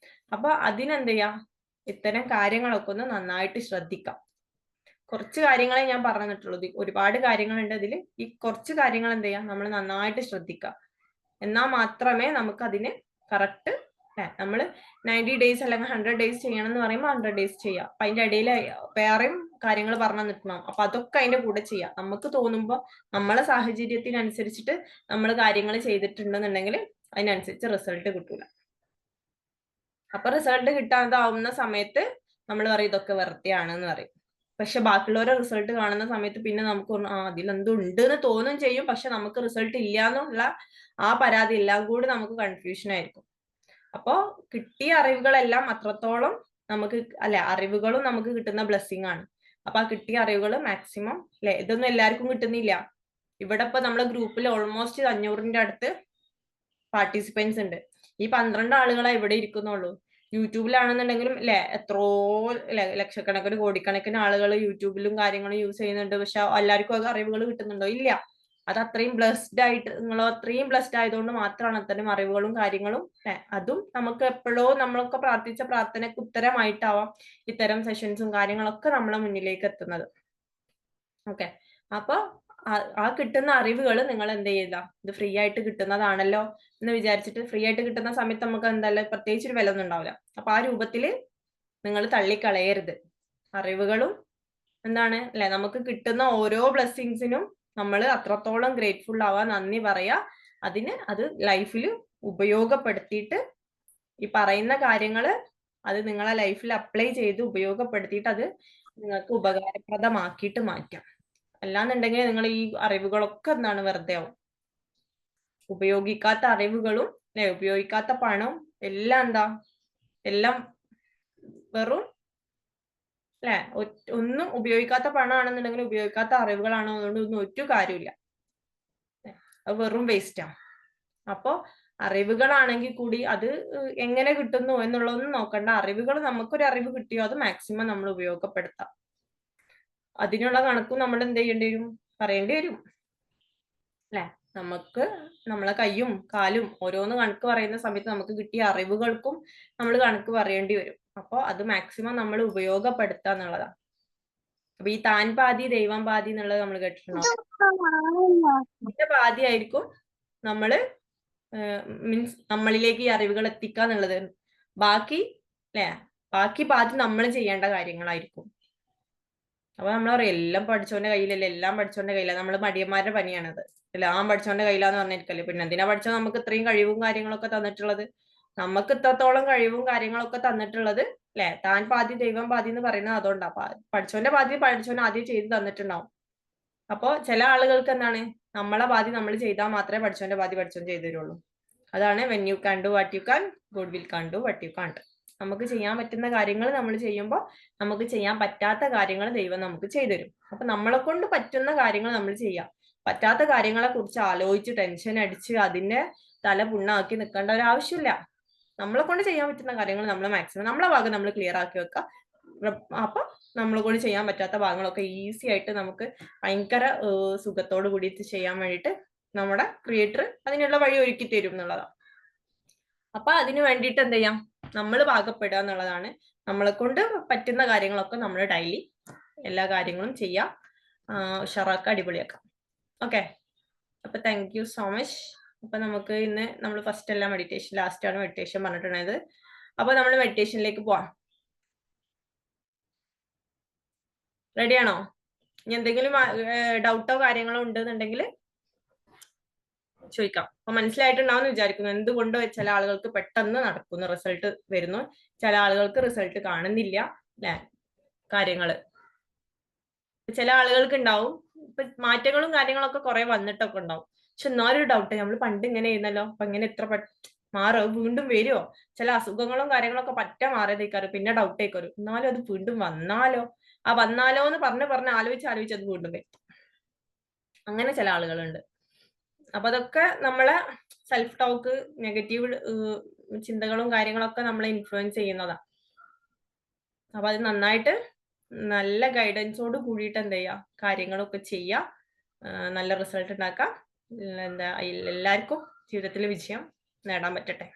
അപ്പൊ അതിനെന്ത് ചെയ്യാം, ഇത്തരം കാര്യങ്ങളൊക്കെ ഒന്ന് നന്നായിട്ട് ശ്രദ്ധിക്കാം. കുറച്ച് കാര്യങ്ങളെ ഞാൻ പറഞ്ഞിട്ടുള്ളൂ, ഒരുപാട് കാര്യങ്ങളുണ്ട് അതിൽ. ഈ കുറച്ച് കാര്യങ്ങൾ എന്ത് ചെയ്യാം, നമ്മൾ നന്നായിട്ട് ശ്രദ്ധിക്കുക. എന്നാൽ മാത്രമേ നമുക്ക് അതിന് കറക്റ്റ് നമ്മൾ 90 ഡേയ്സ് അല്ലെങ്കിൽ 100 ഡേയ്സ് ചെയ്യണം എന്ന് പറയുമ്പോൾ 100 ഡേയ്സ് ചെയ്യാം. അപ്പൊ അതിന്റെ ഇടയിൽ വേറെയും കാര്യങ്ങൾ പറഞ്ഞു തന്നിട്ടുണ്ടാവും. അപ്പൊ അതൊക്കെ അതിന്റെ കൂടെ ചെയ്യാം. നമുക്ക് തോന്നുമ്പോൾ നമ്മളെ സാഹചര്യത്തിനനുസരിച്ചിട്ട് നമ്മൾ കാര്യങ്ങൾ ചെയ്തിട്ടുണ്ടെന്നുണ്ടെങ്കിൽ അതിനനുസരിച്ച് റിസൾട്ട് കിട്ടൂല. അപ്പൊ റിസൾട്ട് കിട്ടാതാവുന്ന സമയത്ത് നമ്മൾ പറയും ഇതൊക്കെ വെറുതെയാണെന്ന് പറയും. പക്ഷെ ബാക്കിയുള്ളവരെ റിസൾട്ട് കാണുന്ന സമയത്ത് പിന്നെ നമുക്ക് അതിലെന്തോ ഉണ്ട് എന്ന് തോന്നും ചെയ്യും. പക്ഷെ നമുക്ക് റിസൾട്ട് ഇല്ല എന്നുള്ള ആ പരാതി എല്ലാം കൂടി നമുക്ക് കൺഫ്യൂഷൻ ആയിരിക്കും. അപ്പോ കിട്ടിയ അറിവുകളെല്ലാം അത്രത്തോളം നമുക്ക് അറിവുകളും നമുക്ക് കിട്ടുന്ന ബ്ലെസ്സിങ് ആണ്. അപ്പൊ ആ കിട്ടിയ അറിവുകൾ മാക്സിമം ഇതൊന്നും എല്ലാവർക്കും കിട്ടുന്നില്ല. ഇവിടെ ഇപ്പൊ നമ്മളെ ഗ്രൂപ്പിൽ ഓൾമോസ്റ്റ് 500ന്റെ അടുത്ത് പാർട്ടിസിപ്പൻസ് ഉണ്ട്. ഈ 12 ആളുകളെ ഇവിടെ ഇരിക്കുന്നുള്ളൂ. യൂട്യൂബിലാണെന്നുണ്ടെങ്കിലും എത്രയോ ലക്ഷക്കണക്കിന് കോടിക്കണക്കിന് ആളുകൾ യൂട്യൂബിലും കാര്യങ്ങളും യൂസ് ചെയ്യുന്നുണ്ട്. പക്ഷെ എല്ലാവർക്കും അറിവുകൾ കിട്ടുന്നുണ്ടോ? ഇല്ല. അത് അത്രയും ബ്ലെസ്ഡ് ആയിട്ട്, നിങ്ങൾ അത്രയും ബ്ലെസ്ഡ് ആയതുകൊണ്ട് മാത്രമാണ് അത്തരം അറിവുകളും കാര്യങ്ങളും അതും നമുക്ക് എപ്പോഴോ നമ്മളൊക്കെ പ്രാർത്ഥിച്ച പ്രാർത്ഥനയ്ക്ക് ഉത്തരമായിട്ടാവാം ഇത്തരം സെഷൻസും കാര്യങ്ങളൊക്കെ നമ്മളെ മുന്നിലേക്ക് എത്തുന്നത്. ഓക്കെ, അപ്പൊ ആ കിട്ടുന്ന അറിവുകൾ നിങ്ങൾ എന്ത് ചെയ്യുക, ഇത് ഫ്രീ ആയിട്ട് കിട്ടുന്നതാണല്ലോ എന്ന് വിചാരിച്ചിട്ട് ഫ്രീ ആയിട്ട് കിട്ടുന്ന സമയത്ത് നമുക്ക് എന്തായാലും പ്രത്യേകിച്ച് ഒരു വില ഒന്നും ഉണ്ടാവില്ല. അപ്പൊ ആ രൂപത്തില് നിങ്ങൾ തള്ളിക്കളയരുത്. അറിവുകളും എന്താണ് നമുക്ക് കിട്ടുന്ന ഓരോ ബ്ലെസ്സിങ്സിനും നമ്മൾ അത്രത്തോളം ഗ്രേറ്റ്ഫുൾ ആവാ, നന്ദി പറയാ. അത് ലൈഫിൽ ഉപയോഗപ്പെടുത്തിയിട്ട് ഈ പറയുന്ന കാര്യങ്ങള് അത് നിങ്ങളെ ലൈഫിൽ അപ്ലൈ ചെയ്ത് ഉപയോഗപ്പെടുത്തിയിട്ട് അത് നിങ്ങൾക്ക് ഉപകാരപ്രദമാക്കിയിട്ട് മാറ്റാം. അല്ലാന്നുണ്ടെങ്കിൽ നിങ്ങൾ ഈ അറിവുകളൊക്കെ എന്താണ് വെറുതെ ആവും. ഉപയോഗിക്കാത്ത അറിവുകളും ഉപയോഗിക്കാത്ത പണവും എല്ലാം എല്ലാം വെറും ഒന്നും ഉപയോഗിക്കാത്ത പണമാണെന്നുണ്ടെങ്കിൽ ഉപയോഗിക്കാത്ത അറിവുകളാണോ അതുകൊണ്ട് ഒന്നും ഒരു കാര്യമില്ല. അത് വെറും വേസ്റ്റാ. അപ്പോ അറിവുകളാണെങ്കിൽ കൂടി അത് എങ്ങനെ കിട്ടുന്നു എന്നുള്ളതൊന്നും നോക്കണ്ട. അറിവുകൾ നമുക്കൊരു അറിവ് കിട്ടിയോ അത് മാക്സിമം നമ്മൾ ഉപയോഗപ്പെടുത്താം. അതിനുള്ള കണക്കും നമ്മൾ എന്ത് ചെയ്യേണ്ടി വരും, പറയേണ്ടി വരും. നമുക്ക് നമ്മളെ കയ്യും കാലും ഓരോന്ന് കണക്ക് പറയുന്ന സമയത്ത് നമുക്ക് കിട്ടിയ അറിവുകൾക്കും നമ്മൾ കണക്ക് പറയേണ്ടി വരും. അപ്പൊ അത് മാക്സിമം നമ്മൾ ഉപയോഗപ്പെടുത്തുക എന്നുള്ളതാണ്. അപ്പൊ ഈ താൻ പാതി ദൈവം പാതി എന്നുള്ളത് നമ്മൾ കേട്ടിട്ടുണ്ടോ? ഇതിന്റെ പാതി ആയിരിക്കും നമ്മള് മീൻസ് നമ്മളിലേക്ക് ഈ അറിവുകൾ എത്തിക്കുക എന്നുള്ളത്. ബാക്കി ബാക്കി പാതി നമ്മൾ ചെയ്യേണ്ട കാര്യങ്ങളായിരിക്കും. അപ്പൊ നമ്മൾ പറയും എല്ലാം പഠിച്ചോന്റെ കയ്യിലല്ല, എല്ലാം പഠിച്ചോന്റെ കയ്യില. നമ്മൾ മടിയന്മാരുടെ പണിയാണത്. എല്ലാം പഠിച്ചോന്റെ കയ്യിലാന്ന് പറഞ്ഞിരിക്കല്ലേ. പിന്നെ എന്തിനാ പഠിച്ചോ നമുക്ക് ഇത്രയും കഴിവും കാര്യങ്ങളൊക്കെ തന്നിട്ടുള്ളത്? നമുക്ക് ഇത്രത്തോളം കഴിവും കാര്യങ്ങളൊക്കെ തന്നിട്ടുള്ളത് താൻ പാതി ദൈവം പാതി എന്ന് പറയുന്നത് അതുകൊണ്ടാ. പഠിച്ചോന്റെ പാതി പഠിച്ചോൻ ആദ്യം ചെയ്ത് തന്നിട്ടുണ്ടാവും. അപ്പോ ചില ആളുകൾക്ക് എന്താണ്, നമ്മളെ പാതി നമ്മൾ ചെയ്താൽ മാത്രമേ പഠിച്ചോന്റെ പാതി പഠിച്ചോൻ ചെയ്തു തരുള്ളൂ. അതാണ് when you can do what you can, God will can do what you can't. നമുക്ക് ചെയ്യാൻ പറ്റുന്ന കാര്യങ്ങൾ നമ്മൾ ചെയ്യുമ്പോൾ നമുക്ക് ചെയ്യാൻ പറ്റാത്ത കാര്യങ്ങൾ ദൈവം നമുക്ക് ചെയ്തു തരും. അപ്പൊ നമ്മളെ കൊണ്ട് പറ്റുന്ന കാര്യങ്ങൾ നമ്മൾ ചെയ്യാം. പറ്റാത്ത കാര്യങ്ങളെ കുറിച്ച് ആലോചിച്ച് ടെൻഷൻ അടിച്ച് അതിന്റെ തല പുണ്ണാക്കി നിൽക്കേണ്ട ഒരു ആവശ്യമില്ല. നമ്മളെ കൊണ്ട് ചെയ്യാൻ പറ്റുന്ന കാര്യങ്ങൾ നമ്മൾ മാക്സിമം നമ്മളെ ഭാഗം നമ്മൾ ക്ലിയർ ആക്കി വെക്കുക. അപ്പൊ നമ്മളെ കൊണ്ട് ചെയ്യാൻ പറ്റാത്ത ഭാഗങ്ങളൊക്കെ ഈസി ആയിട്ട് നമുക്ക് ഭയങ്കര സുഖത്തോട് കൂടിയിട്ട് ചെയ്യാൻ വേണ്ടിയിട്ട് നമ്മുടെ ക്രിയേറ്റർ അതിനുള്ള വഴി ഒരുക്കി തരും എന്നുള്ളതാണ്. അപ്പൊ അതിനു വേണ്ടിയിട്ട് എന്ത് ചെയ്യാം, നമ്മൾ പാകപ്പെടുക എന്നുള്ളതാണ്. നമ്മളെ കൊണ്ട് പറ്റുന്ന കാര്യങ്ങളൊക്കെ നമ്മൾ ഡെയിലി എല്ലാ കാര്യങ്ങളും ചെയ്യാം, ഉഷാറാക്കാം, അടിപൊളിയാക്കാം. ഓക്കെ, അപ്പൊ താങ്ക് യു സോ മച്ച്. അപ്പൊ നമുക്ക് ഇന്ന് നമ്മൾ ഫസ്റ്റ് എല്ലാം മെഡിറ്റേഷൻ, ലാസ്റ്റ് ആണ് മെഡിറ്റേഷൻ പറഞ്ഞിട്ടുണ്ടായത്. അപ്പൊ നമ്മൾ മെഡിറ്റേഷനിലേക്ക് പോവാം. റെഡിയാണോ? ഇനി എന്തെങ്കിലും ഡൗട്ടോ കാര്യങ്ങളോ ഉണ്ടെന്നുണ്ടെങ്കിൽ ചോദിക്കാം. അപ്പൊ മനസ്സിലായിട്ടുണ്ടാവും വിചാരിക്കുന്നു. എന്തുകൊണ്ട് ചില ആളുകൾക്ക് പെട്ടെന്ന് നടക്കുന്നു, റിസൾട്ട് വരുന്നു, ചില ആളുകൾക്ക് റിസൾട്ട് കാണുന്നില്ല കാര്യങ്ങള്. ചില ആളുകൾക്ക് ഉണ്ടാവും ഇപ്പൊ മാറ്റങ്ങളും കാര്യങ്ങളൊക്കെ കുറെ വന്നിട്ടൊക്കെ ഉണ്ടാവും. പക്ഷെ എന്നാലും ഒരു ഡൗട്ട്, നമ്മൾ പണ്ട് ഇങ്ങനെ ആയിരുന്നല്ലോ, അപ്പൊ ഇങ്ങനെ എത്ര മാറോ, വീണ്ടും വരുമോ? ചില അസുഖങ്ങളും കാര്യങ്ങളൊക്കെ പറ്റ മാറിയതേക്കാരും, പിന്നെ ഡൗട്ട് ആയിക്കാരും. എന്നാലും അത് വീണ്ടും വന്നാലോ, ആ വന്നാലോ എന്ന് പറഞ്ഞ് ആലോചിച്ച് അത് വീണ്ടും വരും. അങ്ങനെ ചില ആളുകളുണ്ട്. അപ്പൊ അതൊക്കെ നമ്മളെ സെൽഫ് ടോക്ക്, നെഗറ്റീവ് ചിന്തകളും കാര്യങ്ങളൊക്കെ നമ്മളെ ഇൻഫ്ലുവൻസ് ചെയ്യുന്നതാണ്. അപ്പൊ അത് നന്നായിട്ട് നല്ല ഗൈഡൻസോട് കൂടിയിട്ട് എന്ത് ചെയ്യുക, കാര്യങ്ങളൊക്കെ ചെയ്യുക, നല്ല റിസൾട്ട് ഉണ്ടാക്കാം. എല്ലാവർക്കും ജീവിതത്തിൽ വിജയം നേടാൻ പറ്റട്ടെ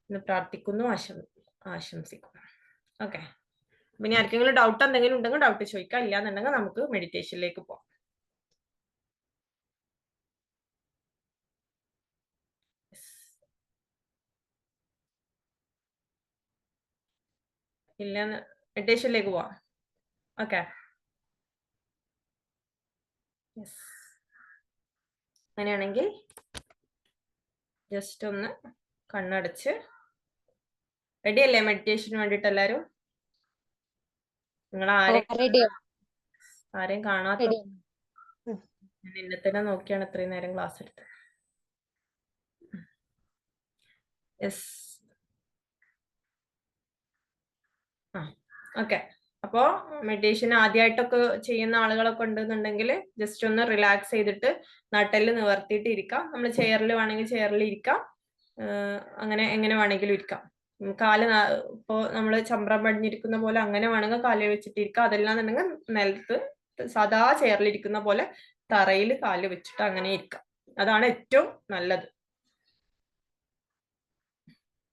എന്ന് പ്രാർത്ഥിക്കുന്നു, ആശംസിക്കുന്നു. ഓക്കെ, പിന്നെ ആർക്കെങ്കിലും ഡൗട്ട് എന്തെങ്കിലും ഉണ്ടെങ്കിൽ ഡൗട്ട് ചോദിക്കാം, ഇല്ലാന്നുണ്ടെങ്കിൽ നമുക്ക് മെഡിറ്റേഷനിലേക്ക് പോകാം. ഇല്ലാന്ന് മെഡിറ്റേഷനിലേക്ക് പോവാം. ഓക്കെ, അങ്ങനെയാണെങ്കിൽ ജസ്റ്റ് ഒന്ന് കണ്ണടച്ച് റെഡി അല്ലേ മെഡിറ്റേഷന് വേണ്ടിട്ട് എല്ലാരും? നിങ്ങൾ ആരെയും കാണാത്ത ഞാൻ എന്നെ തന്നെ നോക്കിയാണ് ഇത്രയും നേരം ക്ലാസ് എടുത്തത്. Yes, okay. അപ്പോ മെഡിറ്റേഷൻ ആദ്യമായിട്ടൊക്കെ ചെയ്യുന്ന ആളുകളൊക്കെ ഉണ്ടെന്നുണ്ടെങ്കിൽ ജസ്റ്റ് ഒന്ന് റിലാക്സ് ചെയ്തിട്ട് നട്ടെല്ല് നിവർത്തിയിട്ട് ഇരിക്കാം. നമ്മൾ ചെയറിൽ വേണമെങ്കിൽ ചെയറിൽ ഇരിക്കാം, അങ്ങനെ എങ്ങനെ വേണമെങ്കിലും ഇരിക്കാം. കാല് ഇപ്പോ നമ്മൾ ചമ്രം പടിഞ്ഞിരിക്കുന്ന പോലെ അങ്ങനെ വേണമെങ്കിൽ കാല് വെച്ചിട്ട് ഇരിക്കാം. അതെല്ലാം എന്നുണ്ടെങ്കിൽ നിലത്ത് സാധാ ചെയറിൽ ഇരിക്കുന്ന പോലെ തറയിൽ കാല് വെച്ചിട്ട് അങ്ങനെ ഇരിക്കാം. അതാണ് ഏറ്റവും നല്ലത്.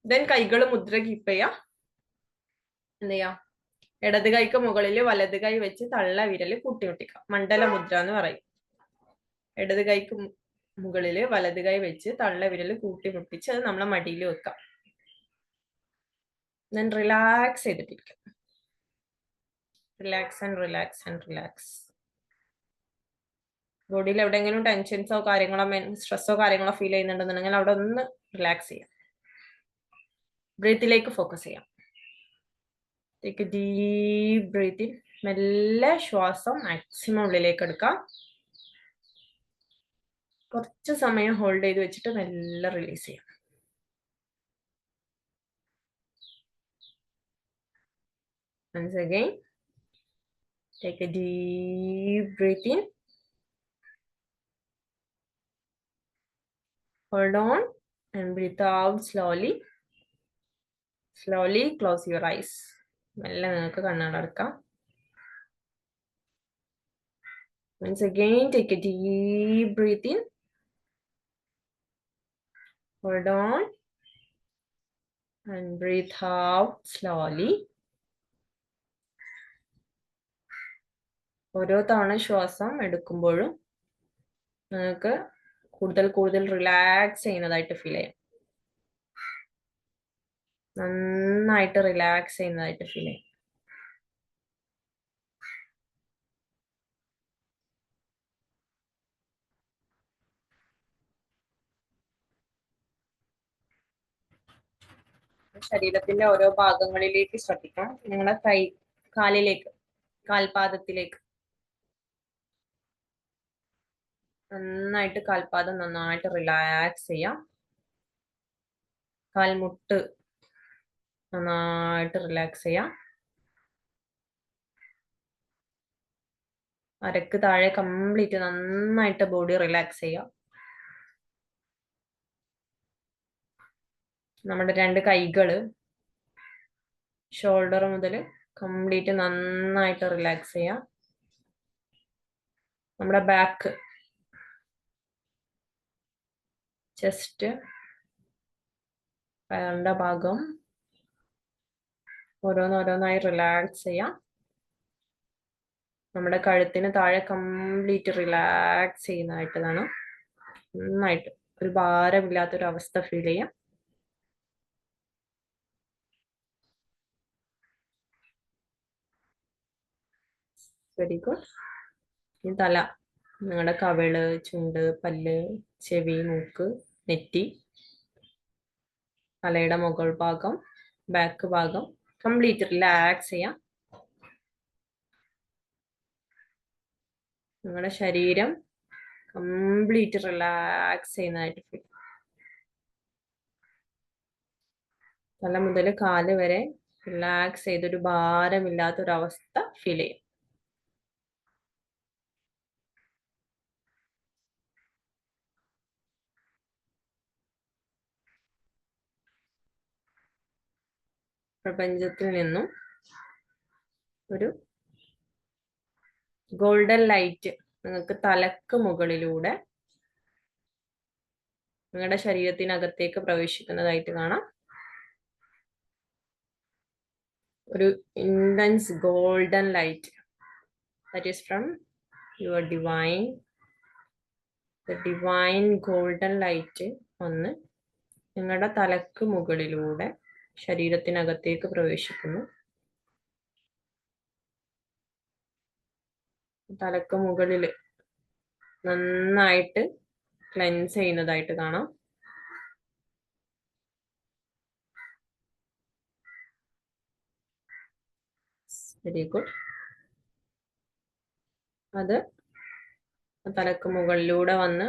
ദെൻ കൈകൾ മുദ്ര കീപ്പ് ചെയ്യാം. എന്ത് ചെയ്യാം? ഇടത് കൈക്ക് മുകളിൽ വലത് കൈ വെച്ച് തള്ള വിരൽ കൂട്ടിമുട്ടിക്കാം. മണ്ഡല മുദ്ര എന്ന് പറയും. ഇടത് കൈക്ക് മുകളിൽ വലത് കൈ വെച്ച് തള്ള വിരൽ കൂട്ടിമുട്ടിച്ച് അത് നമ്മളെ മടിയിൽ വെക്കാം. ദെൻ റിലാക്സ് ചെയ്തിട്ടിരിക്കാം. Relax and relax and relax. ബോഡിയിൽ എവിടെയെങ്കിലും ടെൻഷൻസോ കാര്യങ്ങളോ സ്ട്രെസ്സോ കാര്യങ്ങളോ ഫീൽ ചെയ്യുന്നുണ്ടെന്നുണ്ടെങ്കിൽ അവിടെ ഒന്ന് റിലാക്സ് ചെയ്യാം. ബ്രീത്തിലേക്ക് ഫോക്കസ് ചെയ്യാം. Take a deep breath in. മെല്ലെ ശ്വാസം മാക്സിമം ഉള്ളിലേക്ക് എടുക്കാം. കുറച്ച് സമയം ഹോൾഡ് ചെയ്ത് വെച്ചിട്ട് മെല്ലെ റിലീസ് ചെയ്യാം. Once again, take a deep breath in. Hold on and breathe out slowly. Slowly close your eyes. മെല്ലെ നിങ്ങൾക്ക് കണ്ണടക്കാം. Once again, take a deep breath in. Hold on and breathe out slowly. ഓരോ തവണ ശ്വാസം എടുക്കുമ്പോഴും നിങ്ങൾക്ക് കൂടുതൽ കൂടുതൽ റിലാക്സ് ചെയ്യുന്നതായിട്ട് ഫീൽ ചെയ്യാം. നന്നായിട്ട് റിലാക്സ് ചെയ്യുന്നതായിട്ട് ഫീൽ ചെയ്യും. ശരീരത്തിന്റെ ഓരോ ഭാഗങ്ങളിലേക്ക് ശ്രദ്ധിക്കണം. നിങ്ങളുടെ കാലിലേക്ക്, കാൽപാദത്തിലേക്ക് നന്നായിട്ട് കാൽപാദം നന്നായിട്ട് റിലാക്സ് ചെയ്യാം. കാൽമുട്ട് നന്നായിട്ട് റിലാക്സ് ചെയ്യാം. അരക്ക് താഴെ കംപ്ലീറ്റ് നന്നായിട്ട് ബോഡി റിലാക്സ് ചെയ്യാം. നമ്മുടെ രണ്ട് കൈകള് ഷോൾഡർ മുതൽ കംപ്ലീറ്റ് നന്നായിട്ട് റിലാക്സ് ചെയ്യാം. നമ്മുടെ ബാക്ക്, ചെസ്റ്റ്, വയറിന്റെ ഭാഗം ഓരോന്നോരോന്നായി റിലാക്സ് ചെയ്യാം. നമ്മുടെ കഴുത്തിന് താഴെ കംപ്ലീറ്റ് റിലാക്സ് ചെയ്യുന്നതായിട്ടാണ്. നന്നായിട്ട് ഒരു ഭാരമില്ലാത്തൊരു അവസ്ഥ ഫീൽ ചെയ്യാം. Very good. ഈ തല, നിങ്ങളുടെ കവിള്, ചുണ്ട്, പല്ല്, ചെവി, മൂക്ക്, നെറ്റി, തലയുടെ മുകൾ ഭാഗം, ബാക്ക് ഭാഗം കംപ്ലീറ്റ് റിലാക്സ് ചെയ്യാം. നിങ്ങളുടെ ശരീരം കംപ്ലീറ്റ് റിലാക്സ് ചെയ്യുന്നതായിട്ട് ഫീൽ. തല മുതൽ കാല് വരെ റിലാക്സ് ചെയ്തൊരു ഭാരമില്ലാത്തൊരവസ്ഥ ഫീൽ ചെയ്യും. പ്രപഞ്ചത്തിൽ നിന്നും ഒരു ഗോൾഡൻ ലൈറ്റ് നിങ്ങൾക്ക് തലക്ക് മുകളിലൂടെ നിങ്ങളുടെ ശരീരത്തിനകത്തേക്ക് പ്രവേശിക്കുന്നതായിട്ട് കാണാം. ഒരു intense golden light that is from your divine. Divine golden light വന്ന് നിങ്ങളുടെ തലക്ക് മുകളിലൂടെ ശരീരത്തിനകത്തേക്ക് പ്രവേശിക്കുന്നു. തലക്ക് മുകളിൽ നന്നായിട്ട് ക്ലെൻസ് ചെയ്യുന്നതായിട്ട് കാണാം. Very good. അത് തലക്ക് മുകളിലൂടെ വന്ന്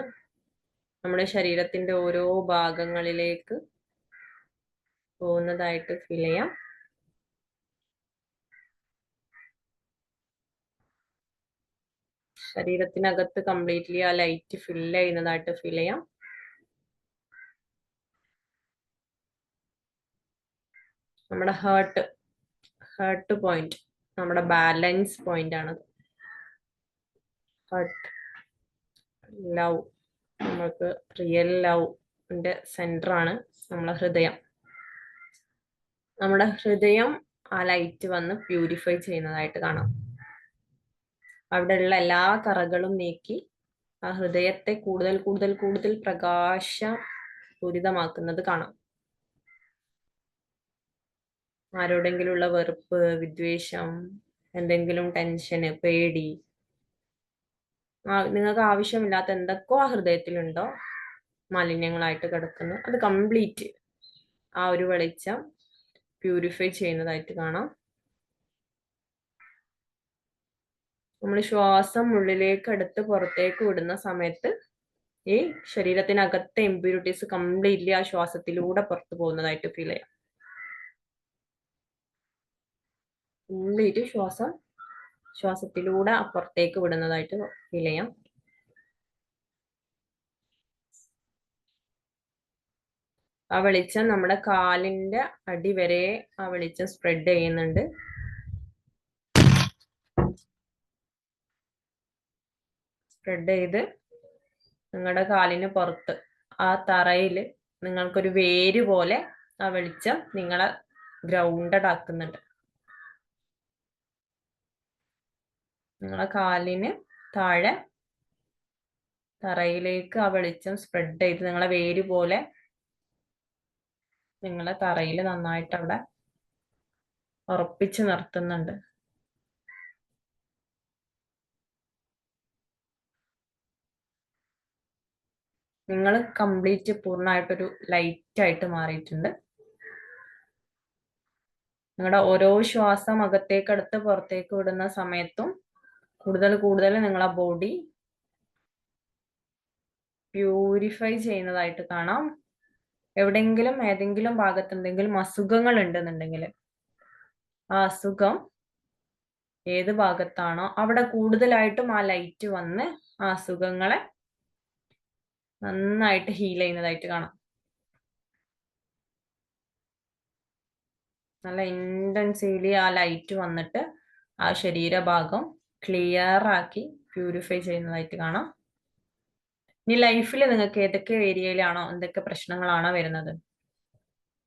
നമ്മുടെ ശരീരത്തിന്റെ ഓരോ ഭാഗങ്ങളിലേക്ക് പോകുന്നതായിട്ട് ഫീൽ ചെയ്യാം. ശരീരത്തിനകത്ത് കംപ്ലീറ്റ്ലി ആ ലൈറ്റ് ഫില്ല് ചെയ്യുന്നതായിട്ട് ഫീൽ ചെയ്യാം. നമ്മുടെ ഹേർട്ട് പോയിന്റ് നമ്മുടെ ബാലൻസ് പോയിന്റ് ആണ്. ഹേർട്ട്, ലവ്, നമ്മൾക്ക് റിയൽ ലവിന്റെ സെന്റർ ആണ് നമ്മളെ ഹൃദയം. നമ്മുടെ ഹൃദയം ആ ലൈറ്റ് വന്ന് പ്യൂരിഫൈ ചെയ്യുന്നതായിട്ട് കാണാം. അവിടെയുള്ള എല്ലാ കറകളും നീക്കി ആ ഹൃദയത്തെ കൂടുതൽ കൂടുതൽ കൂടുതൽ പ്രകാശപൂരിതമാക്കുന്നത് കാണാം. ആരോടെങ്കിലുള്ള വെറുപ്പ്, വിദ്വേഷം, എന്തെങ്കിലും ടെൻഷന്, പേടി, നിങ്ങൾക്ക് ആവശ്യമില്ലാത്ത എന്തൊക്കെയോ ആ ഹൃദയത്തിലുണ്ടോ മാലിന്യങ്ങളായിട്ട് കിടക്കുന്നു, അത് കംപ്ലീറ്റ് ആ ഒരു വെളിച്ചം പ്യൂരിഫൈ ചെയ്യുന്നതായിട്ട് കാണാം. നമ്മൾ ശ്വാസം ഉള്ളിലേക്ക് എടുത്ത് പുറത്തേക്ക് വിടുന്ന സമയത്ത് ഈ ശരീരത്തിനകത്തെ ഇമ്പ്യൂരിറ്റീസ് കംപ്ലീറ്റ്ലി ആ ശ്വാസത്തിലൂടെ പുറത്തു പോകുന്നതായിട്ട് ഫീൽ ചെയ്യാം. കംപ്ലീറ്റ് ശ്വാസത്തിലൂടെ പുറത്തേക്ക് വിടുന്നതായിട്ട് ഫീൽ ചെയ്യാം. ആ വെളിച്ചം നമ്മുടെ കാലിന്റെ അടി വരെ ആ വെളിച്ചം സ്പ്രെഡ് ചെയ്യുന്നുണ്ട്. സ്പ്രെഡ് ചെയ്ത് നിങ്ങളുടെ കാലിന് പുറത്ത് ആ തറയിൽ നിങ്ങൾക്കൊരു വേര് പോലെ ആ വെളിച്ചം നിങ്ങളെ ഗ്രൗണ്ടഡ് ആക്കുന്നുണ്ട്. നിങ്ങളെ കാലിന് താഴെ തറയിലേക്ക് ആ വെളിച്ചം സ്പ്രെഡ് ചെയ്ത് നിങ്ങളെ വേര് പോലെ നിങ്ങളെ തറയിൽ നന്നായിട്ട് അവിടെ ഉറപ്പിച്ച് നിർത്തുന്നുണ്ട്. നിങ്ങൾ കംപ്ലീറ്റ് പൂർണ്ണമായിട്ടൊരു ലൈറ്റ് ആയിട്ട് മാറിയിട്ടുണ്ട്. നിങ്ങളുടെ ഓരോ ശ്വാസം അകത്തേക്കെടുത്ത് പുറത്തേക്ക് വിടുന്ന സമയത്തും കൂടുതൽ കൂടുതൽ നിങ്ങളെ ബോഡി പ്യൂരിഫൈ ചെയ്യുന്നതായിട്ട് കാണാം. എവിടെയെങ്കിലും ഏതെങ്കിലും ഭാഗത്ത് എന്തെങ്കിലും അസുഖങ്ങൾ ഉണ്ടെന്നുണ്ടെങ്കിൽ ആ അസുഖം ഏത് ഭാഗത്താണോ അവിടെ കൂടുതലായിട്ടും ആ ലൈറ്റ് വന്ന് ആ അസുഖങ്ങളെ നന്നായിട്ട് ഹീൽ ചെയ്യുന്നതായിട്ട് കാണാം. നല്ല ഇന്റൻസീവ്ലി ആ ലൈറ്റ് വന്നിട്ട് ആ ശരീരഭാഗം ക്ലിയർ ആക്കി പ്യൂരിഫൈ ചെയ്യുന്നതായിട്ട് കാണാം. ഇനി ലൈഫിൽ നിങ്ങൾക്ക് ഏതൊക്കെ ഏരിയയിലാണോ എന്തൊക്കെ പ്രശ്നങ്ങളാണോ വരുന്നത്,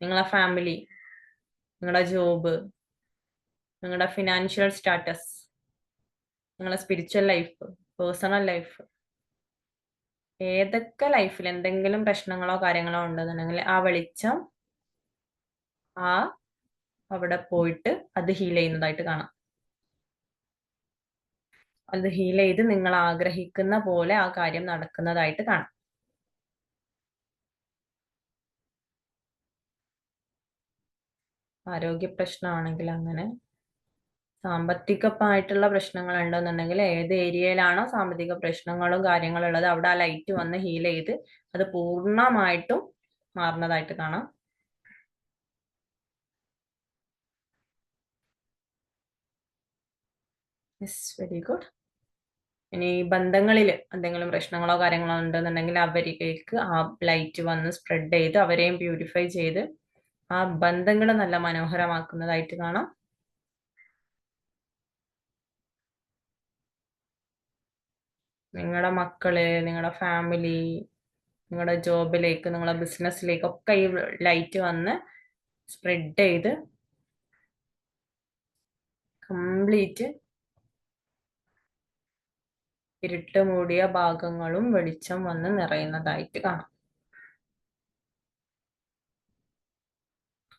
നിങ്ങളെ ഫാമിലി, നിങ്ങളുടെ ജോബ്, നിങ്ങളുടെ ഫിനാൻഷ്യൽ സ്റ്റാറ്റസ്, നിങ്ങളുടെ സ്പിരിച്വൽ ലൈഫ്, പേഴ്സണൽ ലൈഫ്, ഏതൊക്കെ ലൈഫിൽ എന്തെങ്കിലും പ്രശ്നങ്ങളോ കാര്യങ്ങളോ ഉണ്ടെന്നുണ്ടെങ്കിൽ ആ വെളിച്ചം അവിടെ പോയിട്ട് അത് ഹീൽ ചെയ്യുന്നതായിട്ട് കാണാം. അത് ഹീൽ ചെയ്ത് നിങ്ങൾ ആഗ്രഹിക്കുന്ന പോലെ ആ കാര്യം നടക്കുന്നതായിട്ട് കാണാം. ആരോഗ്യ പ്രശ്നമാണെങ്കിൽ അങ്ങനെ, സാമ്പത്തികമായിട്ടുള്ള പ്രശ്നങ്ങൾ ഉണ്ടെന്നുണ്ടെങ്കിൽ ഏത് ഏരിയയിലാണോ സാമ്പത്തിക പ്രശ്നങ്ങളും കാര്യങ്ങളും ഉള്ളത് അവിടെ ആ ലൈറ്റ് വന്ന് ഹീൽ ചെയ്ത് അത് പൂർണ്ണമായിട്ടും മാറുന്നതായിട്ട് കാണാം. Very good. ഇനി ബന്ധങ്ങളിൽ എന്തെങ്കിലും പ്രശ്നങ്ങളോ കാര്യങ്ങളോ ഉണ്ടെന്നുണ്ടെങ്കിൽ അവരിലേക്ക് ആ ലൈറ്റ് വന്ന് സ്പ്രെഡ് ചെയ്ത് അവരെയും പ്യൂരിഫൈ ചെയ്ത് ആ ബന്ധങ്ങൾ നല്ല മനോഹരമാക്കുന്നതായിട്ട് കാണാം. നിങ്ങളുടെ മക്കള്, നിങ്ങളുടെ ഫാമിലി, നിങ്ങളുടെ ജോബിലേക്ക്, നിങ്ങളുടെ ബിസിനസ്സിലേക്കൊക്കെ ഈ ലൈറ്റ് വന്ന് സ്പ്രെഡ് ചെയ്ത് കംപ്ലീറ്റ് ഇരുട്ട് മൂടിയ ഭാഗങ്ങളും വെളിച്ചം വന്ന് നിറയുന്നതായിട്ട് കാണാം.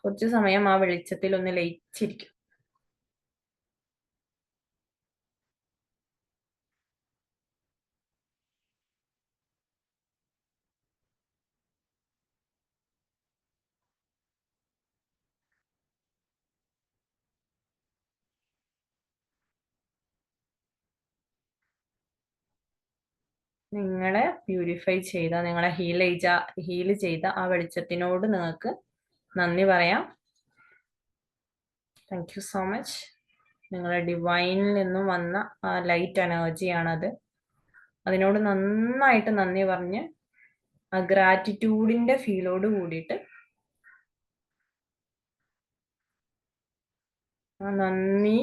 കുറച്ചു സമയം ആ വെളിച്ചത്തിൽ ഒന്ന് ലയിച്ചിരിക്കും. നിങ്ങളെ പ്യൂരിഫൈ ചെയ്ത, നിങ്ങളെ ഹീൽ ചെയ്ത ആ വെളിച്ചത്തിനോട് നിങ്ങൾക്ക് നന്ദി പറയാം. Thank you so much. നിങ്ങളുടെ ഡിവൈനിൽ നിന്നും വന്ന ആ ലൈറ്റ് എനർജിയാണത്. അതിനോട് നന്നായിട്ട് നന്ദി പറഞ്ഞ് ആ ഗ്രാറ്റിറ്റ്യൂഡിന്റെ ഫീലോട് കൂടിയിട്ട്, ആ നന്ദി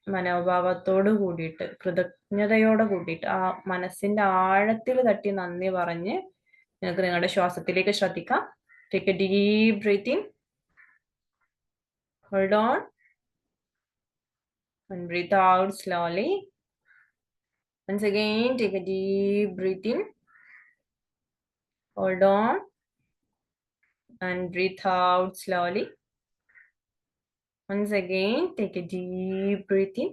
മനോഭാവത്തോട് കൂടിയിട്ട്, കൃതജ്ഞതയോടെ കൂടിയിട്ട്, ആ മനസ്സിന്റെ ആഴത്തിൽ തട്ടി നന്ദി പറഞ്ഞ് നിങ്ങൾക്ക് നിങ്ങളുടെ ശ്വാസത്തിലേക്ക് ശ്രദ്ധിക്കാം. Take a deep breath in, hold on and breathe out slowly. Once again, take a deep breath in, hold on and breathe out slowly. Once again, take a deep breath in,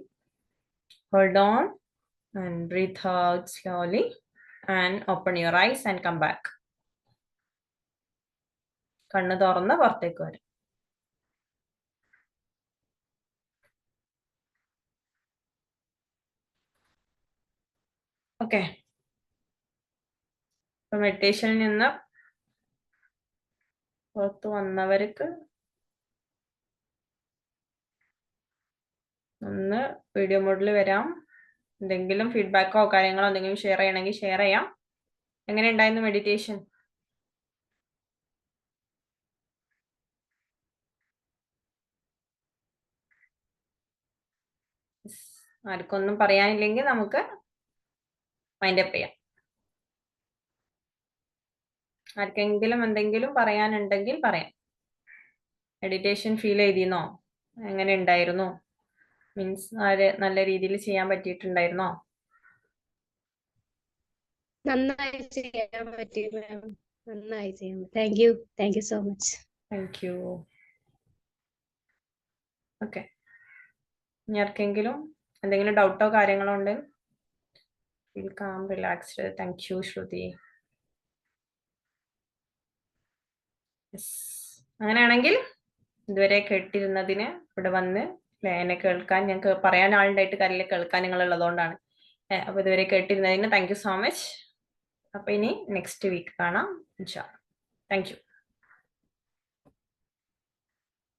hold on and breathe out slowly, and open your eyes and come back. കണ്ണ് തുറന്ന് പുറത്തേക്ക് വരും. Okay, മെഡിറ്റേഷനിൽ നിന്ന് പുറത്ത് വന്നവർക്ക് ഒന്ന് video മോഡിൽ വരാം. എന്തെങ്കിലും ഫീഡ്ബാക്കോ കാര്യങ്ങളോ എന്തെങ്കിലും ഷെയർ ചെയ്യണമെങ്കിൽ ഷെയർ ചെയ്യാം. എങ്ങനെ ഉണ്ടായിരുന്നു മെഡിറ്റേഷൻ? ആർക്കൊന്നും പറയാനില്ലെങ്കിൽ നമുക്ക് മൈൻഡ് അപ്പ് ചെയ്യാം. ആർക്കെങ്കിലും എന്തെങ്കിലും പറയാനുണ്ടെങ്കിൽ പറയാം. മെഡിറ്റേഷൻ ഫീൽ ചെയ്തിരുന്നോ? എങ്ങനെ ഉണ്ടായിരുന്നു? മീൻസ് നല്ല രീതിയിൽ ചെയ്യാൻ പറ്റിയിട്ടുണ്ടായിരുന്നോ? നന്നായി ചെയ്യാൻ പറ്റി മാം, നന്നായി ചെയ്യാൻ. Thank you so much. Thank you. Okay, ഇനി ആർക്കെങ്കിലും എന്തെങ്കിലും ഡൗട്ടോ കാര്യങ്ങളോ ഉണ്ടെങ്കിൽ feel calm, relaxed. Thank you Shruti. അങ്ങനെയാണെങ്കിൽ ഇതുവരെ കേട്ടിരുന്നതിന് ഇവിടെ വന്ന് എന്നെ കേൾക്കാൻ, ഞങ്ങൾക്ക് പറയാൻ ആളുണ്ടായിട്ട് കാര്യമില്ല, കേൾക്കാൻ നിങ്ങൾ ഉള്ളതുകൊണ്ടാണ്. അപ്പൊ ഇതുവരെ കേട്ടിരുന്നതിന് താങ്ക് യു സോ മച്ച്. അപ്പൊ ഇനി നെക്സ്റ്റ് വീക്ക് കാണാം ഇൻഷാ അല്ലാഹ്. Thank you.